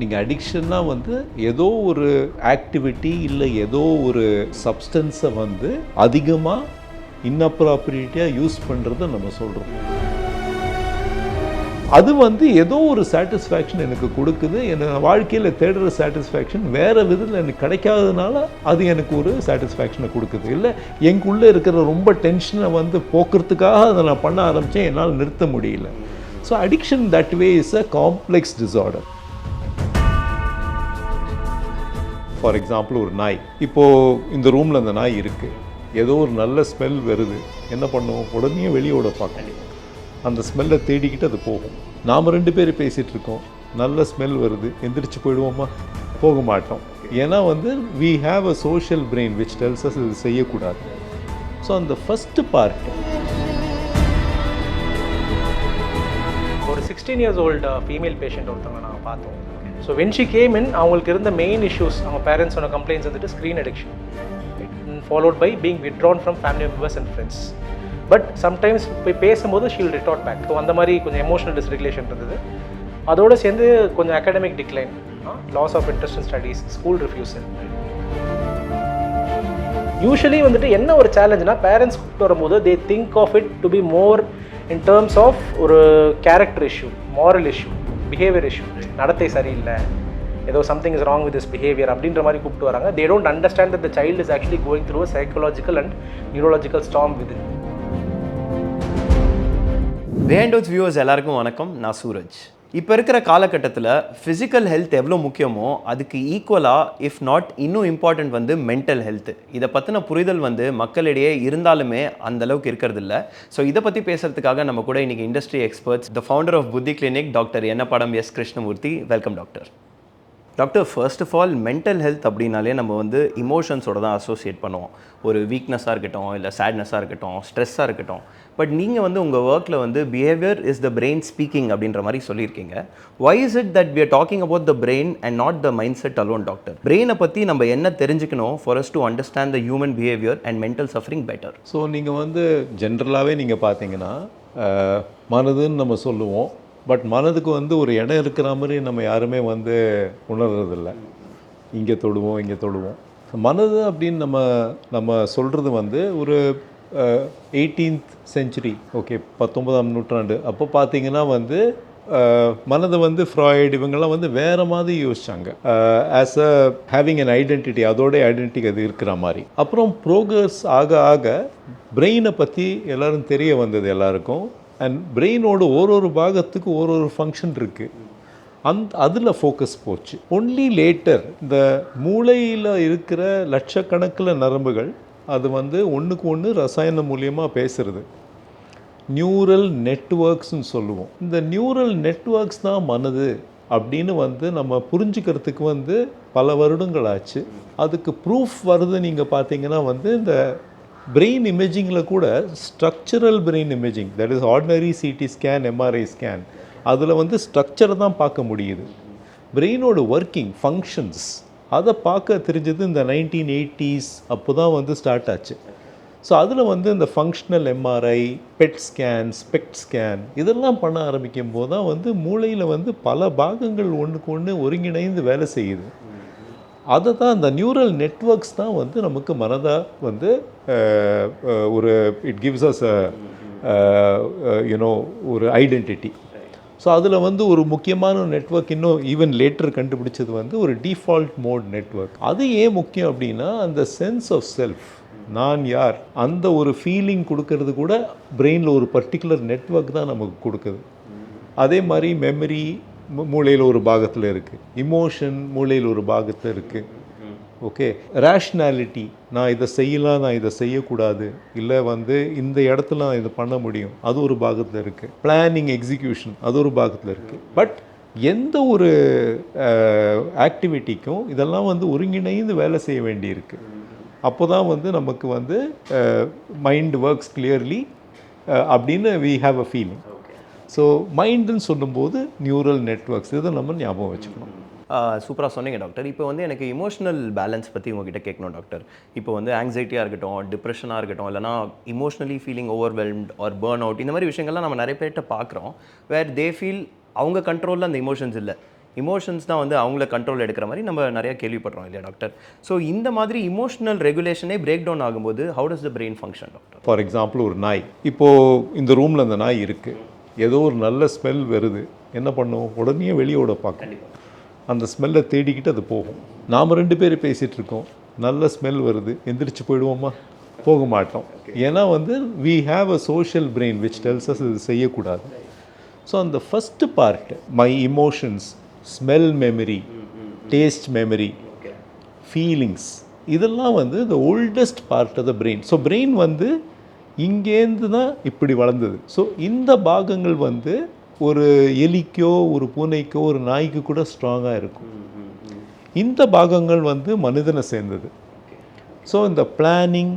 நீங்கள் அடிக்ஷன்னா வந்து ஏதோ ஒரு ஆக்டிவிட்டி இல்லை ஏதோ ஒரு சப்ஸ்டன்ஸை வந்து அதிகமாக இன்அப்ராப்ரியேட்டாக யூஸ் பண்ணுறத நம்ம சொல்கிறோம். அது வந்து ஏதோ ஒரு சாட்டிஸ்ஃபேக்ஷன் எனக்கு கொடுக்குது. என்ன வாழ்க்கையில் தேடுற சாட்டிஸ்ஃபேக்ஷன் வேறு விதத்தில் எனக்கு கிடைக்காததுனால அது எனக்கு ஒரு சாட்டிஸ்ஃபேக்ஷனை கொடுக்குது. இல்லை எங்குள்ளே இருக்கிற ரொம்ப டென்ஷனை வந்து போக்குறதுக்காக அதை நான் பண்ண ஆரம்பித்தேன், என்னால் நிறுத்த முடியல. So addiction that way is a complex disorder. For example, ஒரு நாய், இப்போது இந்த ரூமில் அந்த நாய் இருக்குது, ஏதோ ஒரு நல்ல ஸ்மெல் வருது, என்ன பண்ணுவோம்? உடனே வெளியோட பார்க்கணும், அந்த ஸ்மெல்லை தேடிக்கிட்டு அது போகும். நாம் 2 பேர் பேசிகிட்டு இருக்கோம், நல்ல ஸ்மெல் வருது, எந்திரிச்சு போயிடுவோமா? போக மாட்டோம். ஏன்னா வந்து we have a social brain which tells us இது செய்யக்கூடாது. ஸோ அந்த ஃபஸ்ட்டு பார்ட். ஒரு 16 years old ஃபீமேல் பேஷண்ட் ஒருத்தவங்க நாங்கள் பார்த்தோம். So when she came in, அவங்களுக்கு இருந்த மெயின் இஷ்யூஸ், அவங்க பேரண்ட்ஸோட கம்ப்ளைண்ட்ஸ் வந்துட்டு screen addiction, followed by being withdrawn from family members and friends. But sometimes போய் பேசும்போது ஷீல் ரிட்டார்ட் பேக். ஸோ அந்த மாதிரி கொஞ்சம் எமோஷனல் டிஸ்ரெகுலேஷன் இருந்தது. அதோடு சேர்ந்து கொஞ்சம் academic decline, loss of interest in studies, school refusal. Usually வந்துட்டு என்ன ஒரு சேலஞ்சுனா, பேரண்ட்ஸ் கூப்பிட்டு வரும்போது they think of it to be more in terms of ஒரு character issue, moral issue, behaviour issue, நடத்தை சரியில்லை, ஏதோ something is wrong with this behaviour அப்படின்ற மாதிரி கூப்பிட்டு வராங்க. They don't understand that the child is actually going through a psychological and neurological storm with. Behind dots viewers எல்லாருக்கும் வணக்கம். நான் சூரஜ். இப்போ இருக்கிற காலகட்டத்தில் ஃபிசிக்கல் ஹெல்த் எவ்வளோ முக்கியமோ அதுக்கு ஈக்குவலாக, இஃப் நாட் இன்னும் இம்பார்ட்டண்ட் வந்து மென்டல் ஹெல்த். இதை பற்றின புரிதல் வந்து மக்களிடையே இருந்தாலுமே அந்தளவுக்கு இருக்கிறது இல்லை. ஸோ இதை பற்றி பேசுகிறதுக்காக நம்ம கூட இன்றைக்கி industry experts, the founder of Buddhi clinic, doctor என்னப்படம் S Krishnamurthy. Welcome doctor. Doctor, first of all, mental health அப்படின்னாலே நம்ம வந்து இமோஷன்ஸோட தான் அசோசியேட் பண்ணுவோம். ஒரு வீக்னஸாக இருக்கட்டும், இல்லை சேட்னஸாக இருக்கட்டும், ஸ்ட்ரெஸ்ஸாக இருக்கட்டும். பட் நீங்கள் வந்து உங்கள் ஒர்க்கில் வந்து behaviour is the brain speaking அப்படின்ற மாதிரி சொல்லியிருக்கீங்க. Why is it that we are talking about the brain and not the mind set alone doctor? பிரெயினை பற்றி நம்ம என்ன தெரிஞ்சுக்கணும் for us to understand the human behaviour and mental suffering better? So நீங்கள் வந்து ஜென்ரலாகவே நீங்கள் பார்த்தீங்கன்னா மனதுன்னு நம்ம சொல்லுவோம். பட் மனதுக்கு வந்து ஒரு இடம் இருக்கிற மாதிரி நம்ம யாருமே வந்து உணர்றதில்ல. இங்கே தொடுவோம், இங்கே தொடுவோம். மனது அப்படின்னு நம்ம சொல்கிறது வந்து ஒரு 18th century, ஓகே, 19ஆம் நூற்றாண்டு அப்போ பார்த்தீங்கன்னா வந்து மனதை வந்து ஃப்ராய்டு இவங்கெல்லாம் வந்து வேறு மாதிரி யோசிச்சாங்க. As a having an identity, அதோடைய ஐடென்டிட்டி அது இருக்கிற மாதிரி. அப்புறம் ப்ரோக்ரஸ் ஆக ஆக பிரெயினை பற்றி எல்லோரும் தெரிய வந்தது எல்லாருக்கும். அண்ட் பிரெயினோட ஒரு பாகத்துக்கு ஒரு ஃபங்க்ஷன் இருக்குது. அதில் ஃபோக்கஸ் போச்சு. ஒன்லி லேட்டர் இந்த மூளையில் இருக்கிற லட்சக்கணக்கில் நரம்புகள் அது வந்து ஒன்றுக்கு ஒன்று ரசாயனம் மூலியமாக பேசுகிறது. நியூரல் நெட்வொர்க்ஸ்ன்னு சொல்லுவோம். இந்த நியூரல் நெட்வொர்க்ஸ் தான் மனது அப்படின்னு வந்து நம்ம புரிஞ்சுக்கிறதுக்கு வந்து பல வருடங்கள் ஆச்சு. அதுக்கு ப்ரூஃப் வருது. நீங்கள் பார்த்தீங்கன்னா வந்து இந்த பிரெயின் இமேஜிங்கில் கூட structural brain imaging, that is ordinary CT scan, MRI scan, அதில் வந்து ஸ்ட்ரக்சரை தான் பார்க்க முடியுது. பிரெயினோட ஒர்க்கிங் ஃபங்க்ஷன்ஸ் அதை பார்க்க தெரிஞ்சது இந்த 1980s அப்போ தான் வந்து ஸ்டார்ட் ஆச்சு. ஸோ அதில் வந்து இந்த functional MRI, PET scan, SPECT scan இதெல்லாம் பண்ண ஆரம்பிக்கும் போது தான் வந்து மூளையில் வந்து பல பாகங்கள் ஒன்றுக்கு ஒன்று ஒருங்கிணைந்து வேலை செய்யுது. அதை தான் அந்த நியூரல் நெட்வொர்க்ஸ் தான் வந்து நமக்கு மனதாக வந்து ஒரு இட் கிவ்ஸ் அஸ் யூனோ ஒரு ஐடென்டிட்டி. ஸோ அதில் வந்து ஒரு முக்கியமான நெட்வொர்க் இன்னும் ஈவன் லேட்டர் கண்டுபிடிச்சது வந்து ஒரு டிஃபால்ட் மோட் நெட்வொர்க். அது ஏன் முக்கியம் அப்படின்னா, அந்த சென்ஸ் ஆஃப் செல்ஃப், நான் யார், அந்த ஒரு ஃபீலிங் கொடுக்கறது கூட பிரெயினில் ஒரு பர்டிகுலர் நெட்வொர்க் தான் நமக்கு கொடுக்குது. அதே மாதிரி மெமரி மூளையில் ஒரு பாகத்தில் இருக்குது, இமோஷன் மூளையில் ஒரு பாகத்தில் இருக்குது. ஓகே, ரேஷ்னாலிட்டி, நான் இதை செய்யலாம், நான் இதை செய்யக்கூடாது, இல்லை வந்து இந்த இடத்துல நான் இதை பண்ண முடியும், அது ஒரு பாகத்தில் இருக்குது. பிளானிங், எக்ஸிக்யூஷன், அது ஒரு பாகத்தில் இருக்குது. பட் எந்த ஒரு ஆக்டிவிட்டிக்கும் இதெல்லாம் வந்து ஒருங்கிணைந்து வேலை செய்ய வேண்டியிருக்கு. அப்போ தான் வந்து நமக்கு வந்து மைண்ட் ஒர்க்ஸ் கிளியர்லி அப்படின்னு we have a feeling. So மைண்டுன்னு சொல்லும்போது நியூரல் நெட்வொர்க்ஸ் இதை நம்ம ஞாபகம் வச்சுக்கணும். சூப்பராக சொன்னீங்க டாக்டர். இப்போ வந்து எனக்கு இமோஷனல் பேலன்ஸ் பற்றி உங்ககிட்ட கேட்கணும் டாக்டர். இப்போ வந்து ஆங்ஸைட்டியாக இருக்கட்டும், டிப்ரெஷனாக இருக்கட்டும், இல்லைனா emotionally feeling overwhelmed or burn out, இந்த மாதிரி விஷயங்கள்லாம் நம்ம நிறைய பேர்கிட்ட பார்க்குறோம். வேர் தே ஃபீல் அவங்க கண்ட்ரோலில் அந்த இமோஷன்ஸ் இல்லை. இமோஷன்ஸ் தான் வந்து அவங்கள கண்ட்ரோல் எடுக்கிற மாதிரி நம்ம நிறைய கேள்விப்படுறோம் இல்லையா டாக்டர்? ஸோ இந்த மாதிரி இமோஷனல் ரெகுலேஷனே பிரேக் டவுன் ஆகும்போது how does the brain function doctor? For example ஒரு நாய், இப்போது இந்த ரூமில் அந்த நாய் இருக்குது, ஏதோ ஒரு நல்ல ஸ்மெல் வருது, என்ன பண்ணும்? உடனே வெளியோட பார்க்கும், அந்த ஸ்மெல்லை தேடிக்கிட்டு அது போகும். நாம் 2 பேர் பேசிகிட்டு இருக்கோம், நல்ல ஸ்மெல் வருது, எந்திரிச்சு போயிடுவோமா? போக மாட்டோம். ஏன்னா வந்து we have a social brain which tells us இது செய்யக்கூடாது. ஸோ அந்த first part, my emotions, smell memory, taste memory, feelings, இதெல்லாம் வந்து the oldest part of the brain. So brain வந்து இங்கேருந்து தான் இப்படி வளர்ந்தது. ஸோ இந்த பாகங்கள் வந்து ஒரு எலிக்கோ ஒரு பூனைக்கோ ஒரு நாய்க்கு கூட ஸ்ட்ராங்காக இருக்கும். இந்த பாகங்கள் வந்து மனிதனை சேர்ந்தது. ஸோ இந்த பிளானிங்,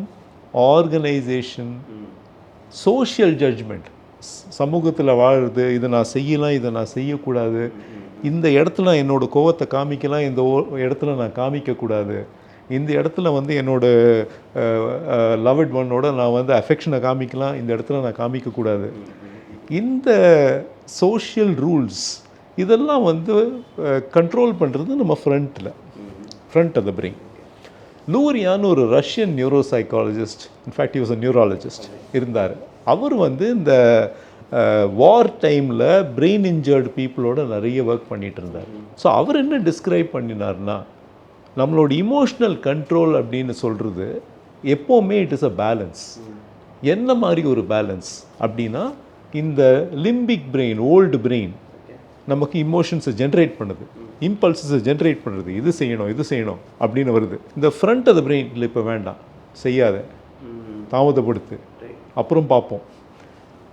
ஆர்கனைசேஷன், சோஷியல் ஜட்ஜ்மெண்ட், சமூகத்தில் வாழுறது, இதை நான் செய்யலாம், இதை நான் செய்யக்கூடாது, இந்த இடத்துல என்னோடய கோவத்தை காமிக்கலாம், இந்த இடத்துல நான் காமிக்கக்கூடாது, இந்த இடத்துல வந்து என்னோட லவ்ட் ஒன்னோட நான் வந்து அஃபெக்ஷனை காமிக்கலாம், இந்த இடத்துல நான் காமிக்கக்கூடாது. இந்த சோஷியல் ரூல்ஸ் இதெல்லாம் வந்து கண்ட்ரோல் பண்ணுறது நம்ம ஃப்ரண்ட் ஆஃப் த பிரெயின். லூரியான்னு ஒரு Russian neuro psychologist, in fact he was a neurologist இருந்தார். அவர் வந்து இந்த வார் டைமில் பிரெயின் இன்ஜர்டு பீப்புளோட நிறைய ஒர்க் பண்ணிகிட்டு இருந்தார். ஸோ அவர் என்ன டிஸ்கிரைப் பண்ணினார்னா, நம்மளோட இமோஷ்னல் கண்ட்ரோல் அப்படின்னு சொல்கிறது எப்போவுமே இட் இஸ் அ பேலன்ஸ். என்ன மாதிரி ஒரு பேலன்ஸ் அப்படின்னா, இந்த லிம்பிக் பிரெயின், ஓல்டு பிரெயின் நமக்கு இமோஷன்ஸை ஜென்ரேட் பண்ணுது, இம்பல்ஸஸை ஜென்ரேட் பண்ணுறது, இது செய்யணும் அப்படின்னு வருது. இந்த ஃப்ரண்ட் ஆஃப் த பிரெயின் இல்லை, இப்போ வேண்டாம், செய்யாத, தாமதப்படுத்து, அப்புறம் பார்ப்போம்,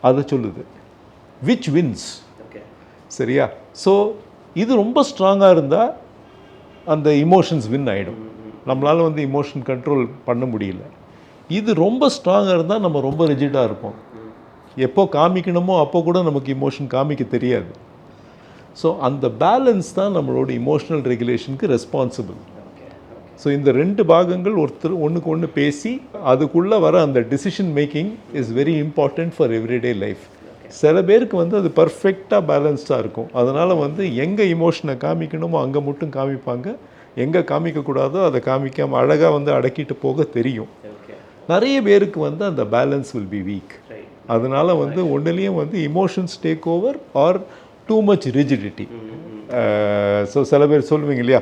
அதை சொல்லுது. Which wins? சரியா? ஸோ இது ரொம்ப ஸ்ட்ராங்காக இருந்தால் அந்த இமோஷன்ஸ் வின் ஆகிடும். நம்மளால் வந்து இமோஷன் கண்ட்ரோல் பண்ண முடியல. இது ரொம்ப ஸ்ட்ராங்காக இருந்தால் நம்ம ரொம்ப ரிஜிடாக இருப்போம். எப்போ காமிக்கணுமோ அப்போ கூட நமக்கு இமோஷன் காமிக்க தெரியாது. ஸோ அந்த பேலன்ஸ் தான் நம்மளோட இமோஷனல் ரெகுலேஷனுக்கு ரெஸ்பான்சிபிள். ஸோ இந்த 2 பாகங்கள் ஒன்றுக்கு ஒன்று பேசி அதுக்குள்ளே வர அந்த decision making is very important for everyday life. சில பேருக்கு வந்து அது பர்ஃபெக்டாக பேலன்ஸ்டாக இருக்கும். அதனால் வந்து எங்கே இமோஷனை காமிக்கணுமோ அங்கே மட்டும் காமிப்பாங்க, எங்கே காமிக்கக்கூடாதோ அதை காமிக்காமல் அழகாக வந்து அடக்கிட்டு போக தெரியும். நிறைய பேருக்கு வந்து அந்த பேலன்ஸ் வில் பி வீக். அதனால் வந்து ஒன்றுலேயும் வந்து emotions take over or too much rigidity. So சில பேர் சொல்லுவீங்க இல்லையா,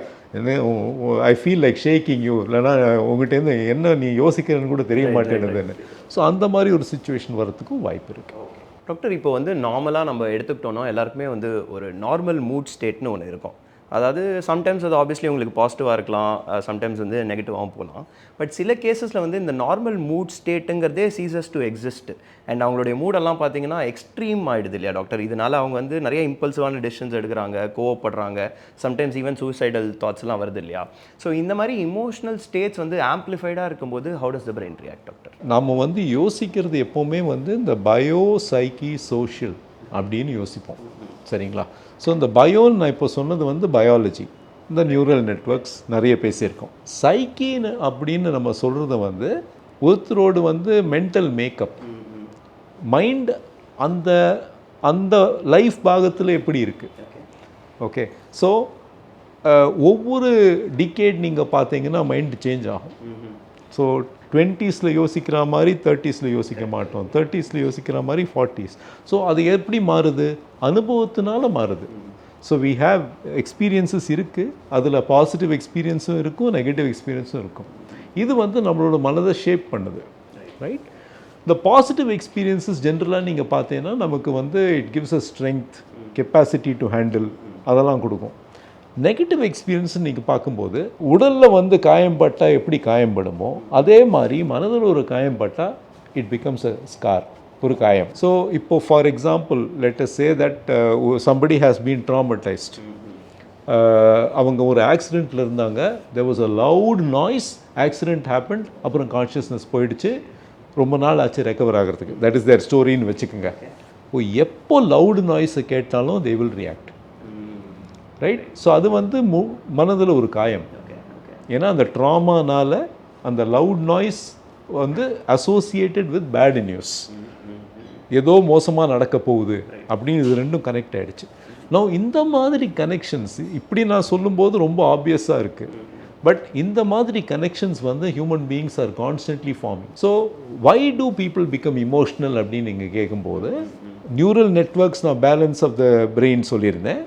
I feel like shaking you, இல்லைனா உங்கள்கிட்டேருந்து என்ன நீ யோசிக்கிறேன்னு கூட தெரிய மாட்டேன்னு. ஸோ அந்த மாதிரி ஒரு சுச்சுவேஷன் வரத்துக்கும் வாய்ப்பு இருக்குது. டாக்டர், இப்போ வந்து நார்மலாக நம்ம எடுத்துக்கிட்டோன்னா எல்லாருக்குமே வந்து ஒரு நார்மல் மூட் ஸ்டேட்னு ஒன்று இருக்கும். அதாவது சம்டைம்ஸ் அது ஆப்வியஸ்லி உங்களுக்கு பாசிட்டிவாக இருக்கலாம், சம்டைம்ஸ் வந்து நெகட்டிவாகவும் போகலாம். பட் சில கேசஸில் வந்து இந்த நார்மல் மூட் ஸ்டேட்டுங்கிறதே சீசஸ் டு எக்ஸிஸ்ட். அண்ட் அவங்களுடைய மூடெல்லாம் பார்த்தீங்கன்னா எக்ஸ்ட்ரீம் ஆகிடுது இல்லையா டாக்டர்? இதனால் அவங்க வந்து நிறைய இம்பல்சிவான டெசிஷன்ஸ் எடுக்கிறாங்க, கோவப்படுறாங்க, சம்டைம்ஸ் ஈவன் சூசைடல் தாட்ஸ்லாம் வருது இல்லையா? ஸோ இந்த மாதிரி இமோஷனல் ஸ்டேட்ஸ் வந்து ஆம்ப்ளிஃபைடாக இருக்கும்போது how does the brain react doctor? நம்ம வந்து யோசிக்கிறது எப்போவுமே வந்து இந்த பயோ சைக்கி சோஷியல் அப்படின்னு யோசிப்போம். சரிங்களா? ஸோ இந்த பயோன்னு நான் இப்போ சொன்னது வந்து பயாலஜி, இந்த நியூரல் நெட்வொர்க்ஸ் நிறைய பேசியிருக்கோம். சைக்கின்னு அப்படின்னு நம்ம சொல்கிறது வந்து ஒருத்தரோடு வந்து மென்டல் மேக்கப், மைண்ட் அந்த அந்த லைஃப் பாகத்தில் எப்படி இருக்குது. ஓகே, ஸோ ஒவ்வொரு டிகேட் நீங்கள் பார்த்தீங்கன்னா மைண்ட் சேஞ்ச் ஆகும். ஸோ 20s யோசிக்கிற மாதிரி 30s யோசிக்க மாட்டோம், 30s யோசிக்கிற மாதிரி 40s. ஸோ அது எப்படி மாறுது? அனுபவத்தினால மாறுது. ஸோ வி ஹேவ் எக்ஸ்பீரியன்ஸஸ் இருக்குது, அதில் பாசிட்டிவ் எக்ஸ்பீரியன்ஸும் இருக்கும், நெகட்டிவ் எக்ஸ்பீரியன்ஸும் இருக்கும். இது வந்து நம்மளோட மனதை ஷேப் பண்ணுது, ரைட்? இந்த பாசிட்டிவ் எக்ஸ்பீரியன்ஸஸ் ஜென்ரலாக நீங்கள் பார்த்தீங்கன்னா நமக்கு வந்து it gives a strength, capacity to handle, அதெல்லாம் கொடுக்கும். நெகட்டிவ் எக்ஸ்பீரியன்ஸ் நீங்கள் பார்க்கும்போது உடலில் வந்து காயம்பட்டால் எப்படி காயம்படுமோ அதே மாதிரி மனதில் ஒரு காயம்பட்டால் இட் பிகம்ஸ் அ ஸ்கார், ஒரு காயம். ஸோ இப்போ for example let us say that somebody has been traumatized. அவங்க ஒரு ஆக்சிடெண்ட்டில் இருந்தாங்க, there was a loud noise, accident happened, அப்புறம் கான்ஷியஸ்னஸ் போயிடுச்சு, ரொம்ப நாள் ஆச்சு ரெக்கவர் ஆகிறதுக்கு. தட் இஸ் தேர் ஸ்டோரின்னு வச்சுக்கோங்க. எப்போ லவுட் நாய்ஸை கேட்டாலும் they will react, right? So அது வந்து மனதில் ஒரு காயம். ஏன்னா அந்த ட்ராமானால் அந்த லவுட் நாய்ஸ் வந்து அசோசியேட்டட் வித் பேட் நியூஸ், ஏதோ மோசமாக நடக்க போகுது அப்படின்னு இது ரெண்டும் கனெக்ட் ஆகிடுச்சு. நான் இந்த மாதிரி கனெக்ஷன்ஸ் இப்படி நான் சொல்லும்போது ரொம்ப ஆப்வியஸாக இருக்குது. பட் இந்த மாதிரி கனெக்ஷன்ஸ் வந்து human beings are constantly forming. So why do people become emotional அப்படின்னு நீங்கள் கேட்கும்போது நியூரல் நெட்வொர்க்ஸ் நான் பேலன்ஸ் ஆஃப் த பிரெயின் சொல்லியிருந்தேன்.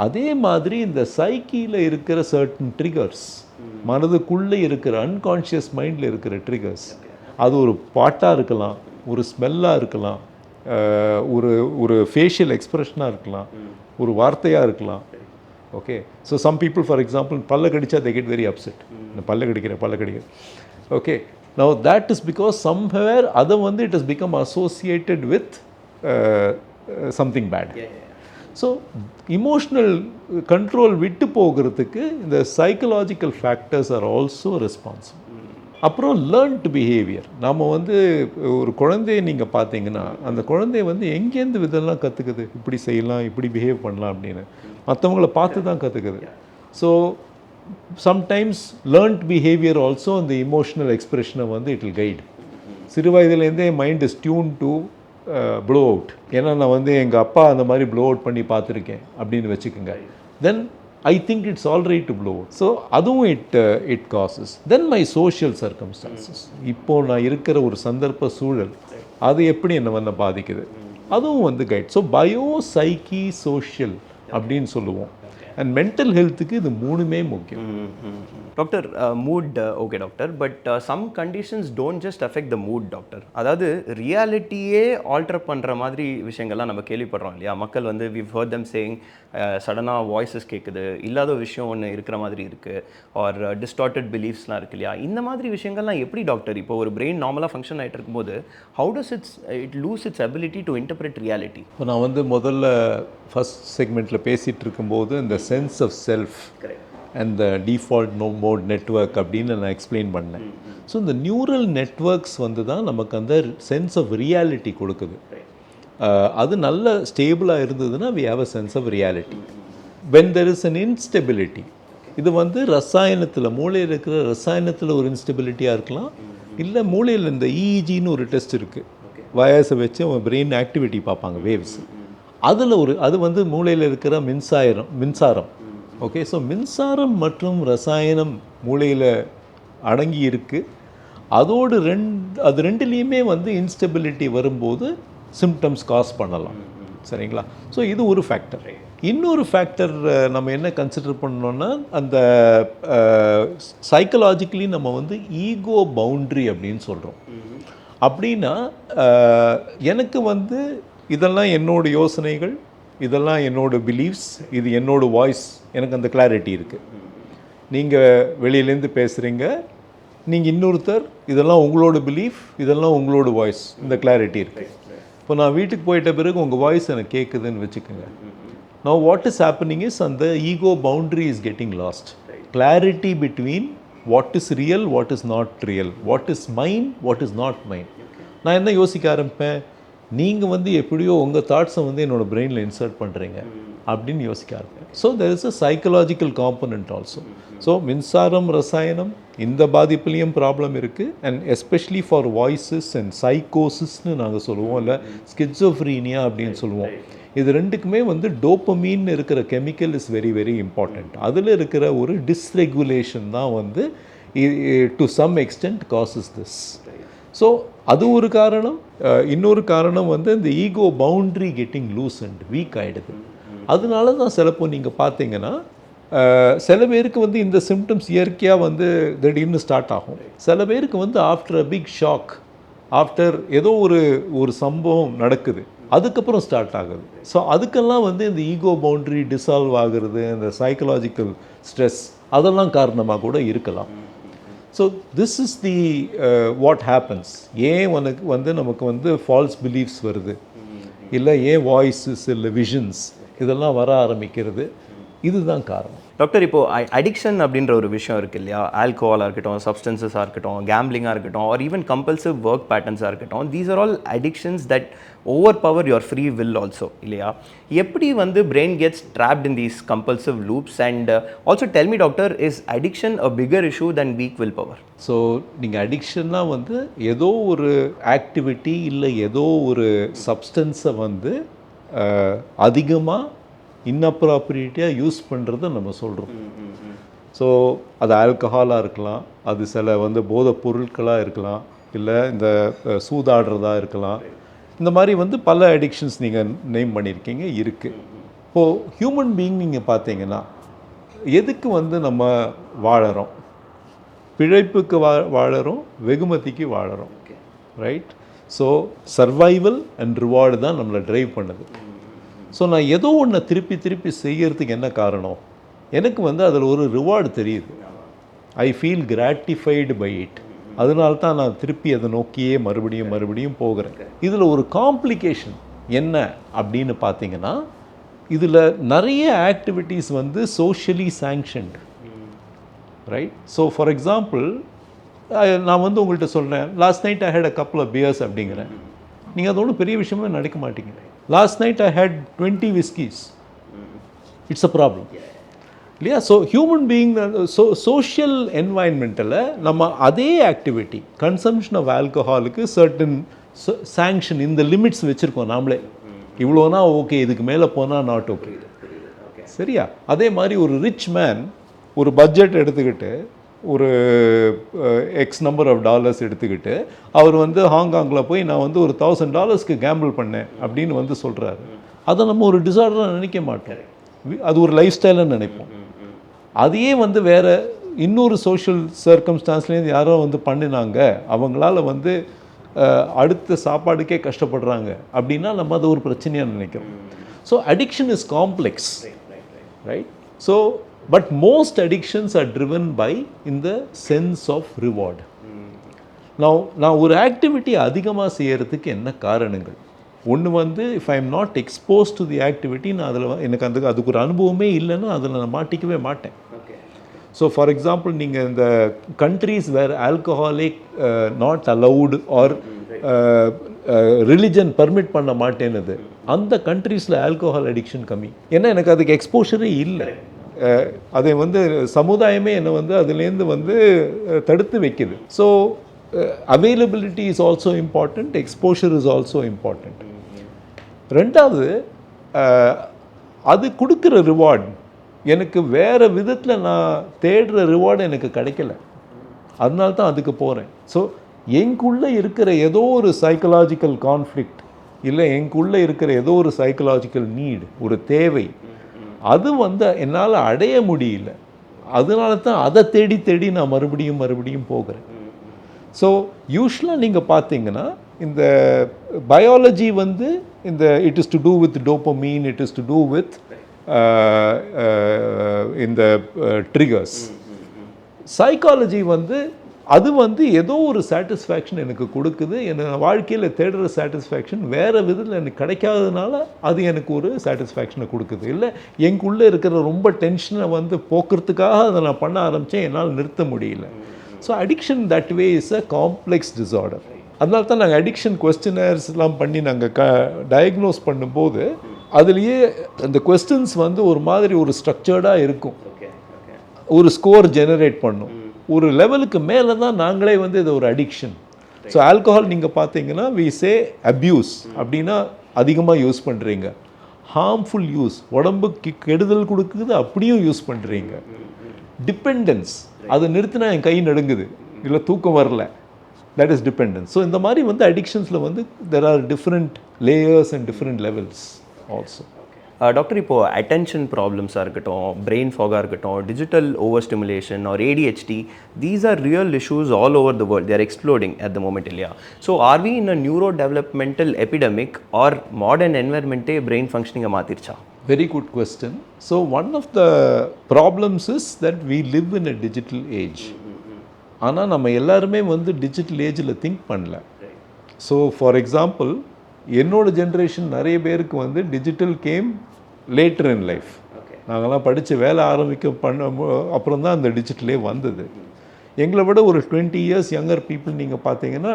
அதே மாதிரி இந்த சைக்கியில் இருக்கிற சர்டன் ட்ரிகர்ஸ், மனதுக்குள்ளே இருக்கிற அன்கான்ஷியஸ் மைண்டில் இருக்கிற ட்ரிகர்ஸ், அது ஒரு பாட்டாக இருக்கலாம், ஒரு ஸ்மெல்லாக இருக்கலாம், ஒரு ஒரு ஃபேஷியல் எக்ஸ்ப்ரெஷனாக இருக்கலாம், ஒரு வார்த்தையாக இருக்கலாம். Okay, so some people for example பல்ல கடிச்சா they get very upset. இந்த பல்ல கடிக்கிற okay, now that is because somewhere அதை வந்து it has become associated with something bad. So emotional control விட்டு போகிறதுக்கு இந்த psychological factors are also responsible. அப்புறம் லேர்ன்டு பிஹேவியர். நாம் வந்து ஒரு குழந்தைய நீங்கள் பார்த்தீங்கன்னா அந்த குழந்தைய வந்து எங்கேருந்து இதெல்லாம் கற்றுக்குது, இப்படி செய்யலாம், இப்படி பிஹேவ் பண்ணலாம் அப்படின்னு மற்றவங்கள பார்த்து தான் கற்றுக்குது. So sometimes learned behaviour also அந்த இமோஷ்னல் எக்ஸ்பிரஷனை வந்து இட் வில் கைடு. சிறு வயதுலேருந்தே mind is tuned to blow out. ஏன்னா நான் வந்து எங்கள் அப்பா அந்த மாதிரி ப்ளோ அவுட் பண்ணி பார்த்துருக்கேன் அப்படின்னு வச்சுக்கோங்க. Then I think it's all right to blow out. So அதுவும் it causes. Then my social circumstances, இப்போது நான் இருக்கிற ஒரு சந்தர்ப்ப சூழல் அது எப்படி என்னை வந்து பாதிக்குது, அதுவும் வந்து கைட். ஸோ பயோ சைக்கி சோஷியல் அப்படின்னு சொல்லுவோம். அண்ட் மென்டல் ஹெல்த்துக்கு இது மூணுமே முக்கியம். Doctor, mood okay doctor, but some conditions don't just affect the mood doctor. அதாவது ரியாலிட்டியே ஆல்டர் பண்ணுற மாதிரி விஷயங்கள்லாம் நம்ம கேள்விப்படுறோம் இல்லையா? மக்கள் வந்து we've heard them saying சடனாக வாய்ஸஸ் கேட்குது, இல்லாத விஷயம் ஒன்று இருக்கிற மாதிரி இருக்குது, ஆர் டிஸ்டார்டட் பிலீஃப்ஸ்லாம் இருக்கு இல்லையா? இந்த மாதிரி விஷயங்கள்லாம் எப்படி டாக்டர்? இப்போ ஒரு பிரெயின் நார்மலாக ஃபங்க்ஷன் ஆகிட்டு இருக்கும்போது how does it lose its ability to interpret reality? இப்போ நான் வந்து முதல்ல ஃபஸ்ட் செக்மெண்ட்டில் பேசிகிட்டு இருக்கும்போது இந்த sense of self and the default mode network அப்படின்னு நான் எக்ஸ்பிளைன் பண்ணேன். ஸோ இந்த நியூரல் நெட்வொர்க்ஸ் வந்து தான் நமக்கு அந்த சென்ஸ் ஆஃப் ரியாலிட்டி கொடுக்குது. அது நல்ல ஸ்டேபிளாக இருந்ததுன்னா we have a sense of reality. when there is an instability, இது வந்து ரசாயனத்தில், மூளையில் இருக்கிற ரசாயனத்தில் ஒரு இன்ஸ்டெபிலிட்டியாக இருக்கலாம், இல்லை மூளையில் இந்த EEGன்னு ஒரு டெஸ்ட் இருக்குது, வயசை வச்சு அவன் பிரெயின் ஆக்டிவிட்டி பார்ப்பாங்க, வேவ்ஸ். அதில் அது வந்து மூளையில் இருக்கிற மின்சாரம். ஓகே, ஸோ மின்சாரம் மற்றும் ரசாயனம் மூளையில் அடங்கி இருக்குது. அதோடு அது ரெண்டுலேயுமே வந்து இன்ஸ்டெபிலிட்டி வரும்போது சிம்டம்ஸ் காஸ் பண்ணலாம். சரிங்களா? ஸோ இது ஒரு ஃபேக்டர். இன்னொரு ஃபேக்டர் நம்ம என்ன கன்சிடர் பண்ணோன்னா, அந்த சைக்கலாஜிக்கலி நம்ம வந்து ஈகோ பவுண்ட்ரி அப்படின்னு சொல்கிறோம். அப்படின்னா எனக்கு வந்து இதெல்லாம் என்னோட யோசனைகள், இதெல்லாம் என்னோட பிலீஃப்ஸ், இது என்னோட வாய்ஸ், எனக்கு அந்த கிளாரிட்டி இருக்குது. நீங்கள் வெளியிலேருந்து பேசுகிறீங்க, நீங்கள் இன்னொருத்தர், இதெல்லாம் உங்களோட பிலீஃப், இதெல்லாம் உங்களோட வாய்ஸ், இந்த கிளாரிட்டி இருக்குது. இப்போ நான் வீட்டுக்கு போயிட்ட பிறகு உங்கள் வாய்ஸ் எனக்கு கேட்குதுன்னு வச்சுக்கோங்க. Now what is happening is அந்த ego boundary is getting lost. Clarity between what is real, what is not real, what is mine, what is not mine. நான் என்ன யோசிக்க ஆரம்பிப்பேன், நீங்கள் வந்து எப்படியோ உங்கள் தாட்ஸை வந்து என்னோடய பிரெயினில் இன்சர்ட் பண்ணுறீங்க அப்படின்னு யோசிக்க ஆரம்பிப்பேன். So there is a psychological component also. So மின்சாரம், ரசாயனம், இந்த பாதிப்புலேயும் ப்ராப்ளம் இருக்குது. And especially for voices and சைக்கோசிஸ்ன்னு நாங்கள் சொல்லுவோம், இல்லை ஸ்கிட்சோஃப்ரீனியா அப்படின்னு சொல்லுவோம். இது ரெண்டுக்குமே வந்து டோப்பமீன் இருக்கிற chemical is very very important. அதில் இருக்கிற ஒரு டிஸ்ரெகுலேஷன் தான் வந்து to some extent causes this. So அது ஒரு காரணம். இன்னொரு காரணம் வந்து இந்த ego boundary getting loose and weak ஆகிடுது. அதனால தான் சிலப்போ நீங்கள் பார்த்தீங்கன்னா சில பேருக்கு வந்து இந்த சிம்டம்ஸ் இயற்கையாக வந்து திடீர்னு ஸ்டார்ட் ஆகும். சில பேருக்கு வந்து after a big shock, after ஏதோ ஒரு சம்பவம் நடக்குது, அதுக்கப்புறம் ஸ்டார்ட் ஆகுது. ஸோ அதுக்கெல்லாம் வந்து இந்த ஈகோ பவுண்ட்ரி டிசால்வ் ஆகுறது, இந்த சைக்கலாஜிக்கல் ஸ்ட்ரெஸ், அதெல்லாம் காரணமாக கூட இருக்கலாம். So this is the what happens. ஏன் வந்து நமக்கு வந்து ஃபால்ஸ் பிலீஃப்ஸ் வருது, இல்லை ஏன் வாய்ஸஸ், இல்லை விஷன்ஸ் இதெல்லாம் வர ஆரம்பிக்கிறது, இதுதான் காரணம். டாக்டர், இப்போது அடிக்ஷன் அப்படின்ற ஒரு விஷயம் இருக்குது இல்லையா? ஆல்கோஹாலாக இருக்கட்டும், சப்ஸ்டன்சஸாக இருக்கட்டும், கேம்பிளிங்காக இருக்கட்டும், ஆர் ஈவன் கம்பல்சிவ் ஒர்க் பேட்டர்ன்ஸாக இருக்கட்டும், these are all addictions that over power your free will also இல்லையா? எப்படி வந்து brain gets dropped in these compulsive loops? And also tell me doctor, is addiction a bigger issue then week will power? So நீங்கள் அடிக்ஷன்னா வந்து ஏதோ ஒரு activity இல்லை ஏதோ ஒரு சப்ஸ்டன்ஸை வந்து அதிகமாக இன்அப்ராப்ரியேட்டாக யூஸ் பண்ணுறதை நம்ம சொல்கிறோம். ஸோ அது ஆல்கஹாலாக இருக்கலாம், அது சில வந்து போதைப் பொருட்களாக இருக்கலாம், இல்லை இந்த சூதாடுறதா இருக்கலாம். இந்த மாதிரி வந்து பல அடிக்ஷன்ஸ் நீங்கள் நேம் பண்ணியிருக்கீங்க இருக்குது. இப்போது ஹியூமன் பீயிங் நீங்கள் பார்த்தீங்கன்னா எதுக்கு வந்து நம்ம வாழறோம்? பிழைப்புக்கு வாழறோம், வெகுமதிக்கு வாழறோம், right? So survival and reward தான் நம்மளை ட்ரைவ் பண்ணுது. ஸோ நான் ஏதோ ஒன்று திருப்பி திருப்பி செய்யறதுக்கு என்ன காரணம்? எனக்கு வந்து அதில் ஒரு ரிவார்டு தெரியுது. I feel gratified by it. அதனால தான் நான் திருப்பி அதை நோக்கியே மறுபடியும் போகிறேன். இதில் ஒரு காம்ப்ளிகேஷன் என்ன அப்படின்னு பார்த்தீங்கன்னா, இதில் நிறைய ஆக்டிவிட்டீஸ் வந்து socially sanctioned, right? So for example, நான் வந்து உங்கள்கிட்ட சொல்கிறேன், last night I had a couple of beers அப்படிங்கிறேன். நீங்கள் அது ஒன்றும் பெரிய விஷயமே நினைக்க மாட்டீங்க. Last night I had 20 whiskies. It's a problem இல்லையா? ஸோ ஹியூமன் பீயிங் சோஷியல் என்வாயன்மெண்ட்டில் நம்ம அதே ஆக்டிவிட்டி, கன்சம்ஷன் ஆஃப் ஆல்கஹாலுக்கு சர்டன் சாங்ஷன், இந்த லிமிட்ஸ் வச்சுருக்கோம் நாமளே. இவ்வளோனா ஓகே, இதுக்கு மேலே போனால் நாட் ஓகே, சரியா? அதே மாதிரி ஒரு ரிச் மேன் ஒரு பட்ஜெட் எடுத்துக்கிட்டு, ஒரு எக்ஸ் நம்பர் ஆஃப் டாலர்ஸ் எடுத்துக்கிட்டு, அவர் வந்து ஹாங்காங்கில் போய் நான் வந்து ஒரு $1000 கேம்பிள் பண்ணேன் அப்படின்னு வந்து சொல்கிறாரு. அதை நம்ம ஒரு டிசார்டராக நினைக்க மாட்டோம், அது ஒரு லைஃப் ஸ்டைலுன்னு நினைப்போம். அதையே வந்து வேறு இன்னொரு சோஷியல் சர்க்கம்ஸ்டான்ஸ்லேருந்து யாரோ வந்து பண்ணினாங்க, அவங்களால வந்து அடுத்த சாப்பாடுக்கே கஷ்டப்படுறாங்க அப்படின்னா நம்ம அதை ஒரு பிரச்சனையாக நினைக்கிறோம். So addiction is complex, right? So but most addictions are driven by இந்த சென்ஸ் ஆஃப் ரிவார்டு. நான் ஒரு ஆக்டிவிட்டி அதிகமாக செய்கிறதுக்கு என்ன காரணங்கள்? ஒன்று வந்து if I am not expose to the activity, நான் அதில் எனக்கு அதுக்கு ஒரு அனுபவமே இல்லைன்னா அதில் நான் மாட்டிக்கவே மாட்டேன். ஸோ ஃபார் எக்ஸாம்பிள், நீங்கள் இந்த countries where alcoholic not allowed or religion permit பண்ண மாட்டேன்னுது, அந்த கண்ட்ரீஸில் ஆல்கஹால் அடிக்ஷன் கம்மி. ஏன்னா எனக்கு அதுக்கு எக்ஸ்போஷரே இல்லை. அதை வந்து சமுதாயமே என்னை வந்து அதுலேருந்து வந்து தடுத்து வைக்குது. So availability is also important, exposure is also important. ரெண்டாவது, அது கொடுக்குற ரிவார்டு எனக்கு வேறு விதத்தில் நான் தேடுற ரிவார்டு எனக்கு கிடைக்கல, அதனால தான் அதுக்கு போகிறேன். ஸோ எங்குள்ளே இருக்கிற ஏதோ ஒரு சைக்கலாஜிக்கல் கான்ஃப்ளிக்ட், இல்லை எங்குள்ளே இருக்கிற ஏதோ ஒரு சைக்கலாஜிக்கல் நீடு, ஒரு தேவை, அது வந்து என்னால் அடைய முடியல, அதனால தான் அதை தேடி தேடி நான் மறுபடியும் போகிறேன். ஸோ யூஸ்வலாக நீங்கள் பார்த்தீங்கன்னா இந்த பயாலஜி வந்து இந்த it is to do with dopamine, it is to do with இந்த ட்ரிகர்ஸ். சைக்காலஜி வந்து அது வந்து ஏதோ ஒரு சாட்டிஸ்ஃபேக்ஷன் எனக்கு கொடுக்குது, என் வாழ்க்கையில் தேடுற சாட்டிஸ்ஃபேக்ஷன் வேறு விதத்தில் எனக்கு கிடைக்காததுனால அது எனக்கு ஒரு சாட்டிஸ்ஃபேக்ஷனை கொடுக்குது. இல்லை எங்குள்ளே இருக்கிற ரொம்ப டென்ஷனை வந்து போக்குறதுக்காக அதை நான் பண்ண ஆரம்பித்தேன், என்னால் நிறுத்த முடியல. So addiction that way is a complex disorder. அதனால தான் நாங்கள் அடிக்ஷன் கொஸ்டினர்ஸ்லாம் பண்ணி நாங்கள் டயக்னோஸ் பண்ணும்போது அதுலேயே அந்த கொஸ்டின்ஸ் வந்து ஒரு மாதிரி ஒரு ஸ்ட்ரக்சர்டாக இருக்கும், ஒரு ஸ்கோர் ஜெனரேட் பண்ணும். ஒரு லெவலுக்கு மேலே தான் நாங்களே வந்து இது ஒரு அடிக்ஷன். ஸோ ஆல்கஹால் நீங்கள் பார்த்தீங்கன்னா வி சே அப்யூஸ் அப்படின்னா அதிகமாக யூஸ் பண்ணுறீங்க, ஹார்ம்ஃபுல் யூஸ் உடம்புக்கு கெடுதல் கொடுக்குது அப்படியும் யூஸ் பண்ணுறீங்க. டிபெண்டன்ஸ், அதை நிறுத்தினா என் கை நடுங்குது, இல்லை தூக்கம் வரல, தட் இஸ் டிபெண்டன்ஸ். ஸோ இந்த மாதிரி வந்து அடிக்ஷன்ஸில் வந்து there are different layers and different levels also. Doctor, இப்போது அட்டென்ஷன் ப்ராப்ளம்ஸாக இருக்கட்டும், பிரெயின் ஃபாகாக இருக்கட்டும், digital over stimulation or ADHD, these are real issues all over the world. They're exploding at the moment இல்லையா? So are we in a neuro developmental epidemic or modern என்வரன்மெண்ட்டே brain ஃபங்க்ஷனிங்கை மாற்றிருச்சா? Very good question. So one of the problems is that we live in a digital age. ஆனால் நம்ம எல்லாருமே வந்து digital ஏஜில் think பண்ணல. ஸோ ஃபார் எக்ஸாம்பிள், என்னோட ஜென்ரேஷன் நிறைய பேருக்கு வந்து digital game later in life. நாங்கள்லாம் படித்து வேலை அப்புறம் தான் அந்த டிஜிட்டலே வந்தது. எங்களை விட ஒரு 20 years யங்கர் பீப்புள் நீங்கள் பார்த்தீங்கன்னா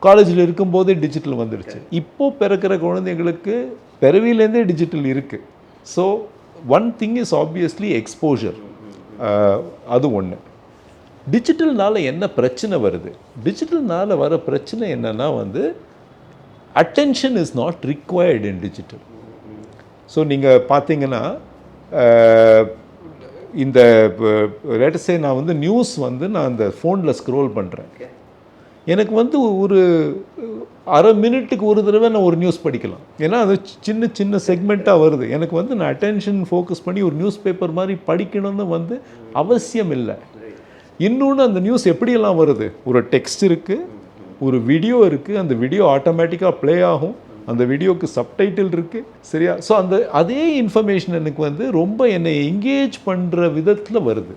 காலேஜில் இருக்கும்போதே டிஜிட்டல் வந்துடுச்சு. இப்போது பிறக்கிற குழந்தைங்களுக்கு பிறவிலேருந்தே டிஜிட்டல் இருக்குது. So one thing is obviously exposure, அது ஒன்று. டிஜிட்டல்னால என்ன பிரச்சனை வருது? டிஜிட்டல்னால வர பிரச்சனை என்னென்னா வந்து attention is not required in digital. So நீங்கள் பார்த்தீங்கன்னா இந்த லேட்டஸ்டே நான் வந்து நியூஸ் வந்து நான் அந்த ஃபோனில் ஸ்க்ரோல் பண்ணுறேன். எனக்கு வந்து ஒரு அரை மினிட்டுக்கு ஒரு தடவை நான் ஒரு நியூஸ் படிக்கலாம். ஏன்னா அது சின்ன சின்ன செக்மெண்ட்டாக வருது. எனக்கு வந்து நான் அட்டென்ஷன் ஃபோக்கஸ் பண்ணி ஒரு நியூஸ் பேப்பர் மாதிரி படிக்கணும்னு வந்து அவசியம் இல்லை. இன்னொன்று அந்த நியூஸ் எப்படியெல்லாம் வருது, ஒரு டெக்ஸ்ட் இருக்குது, ஒரு வீடியோ இருக்குது, அந்த வீடியோ ஆட்டோமேட்டிக்காக ப்ளே ஆகும், அந்த வீடியோவுக்கு சப்டைட்டில் இருக்குது, சரியா? ஸோ அந்த அதே இன்ஃபர்மேஷன் எனக்கு வந்து ரொம்ப என்னை எங்கேஜ் பண்ணுற விதத்தில் வருது.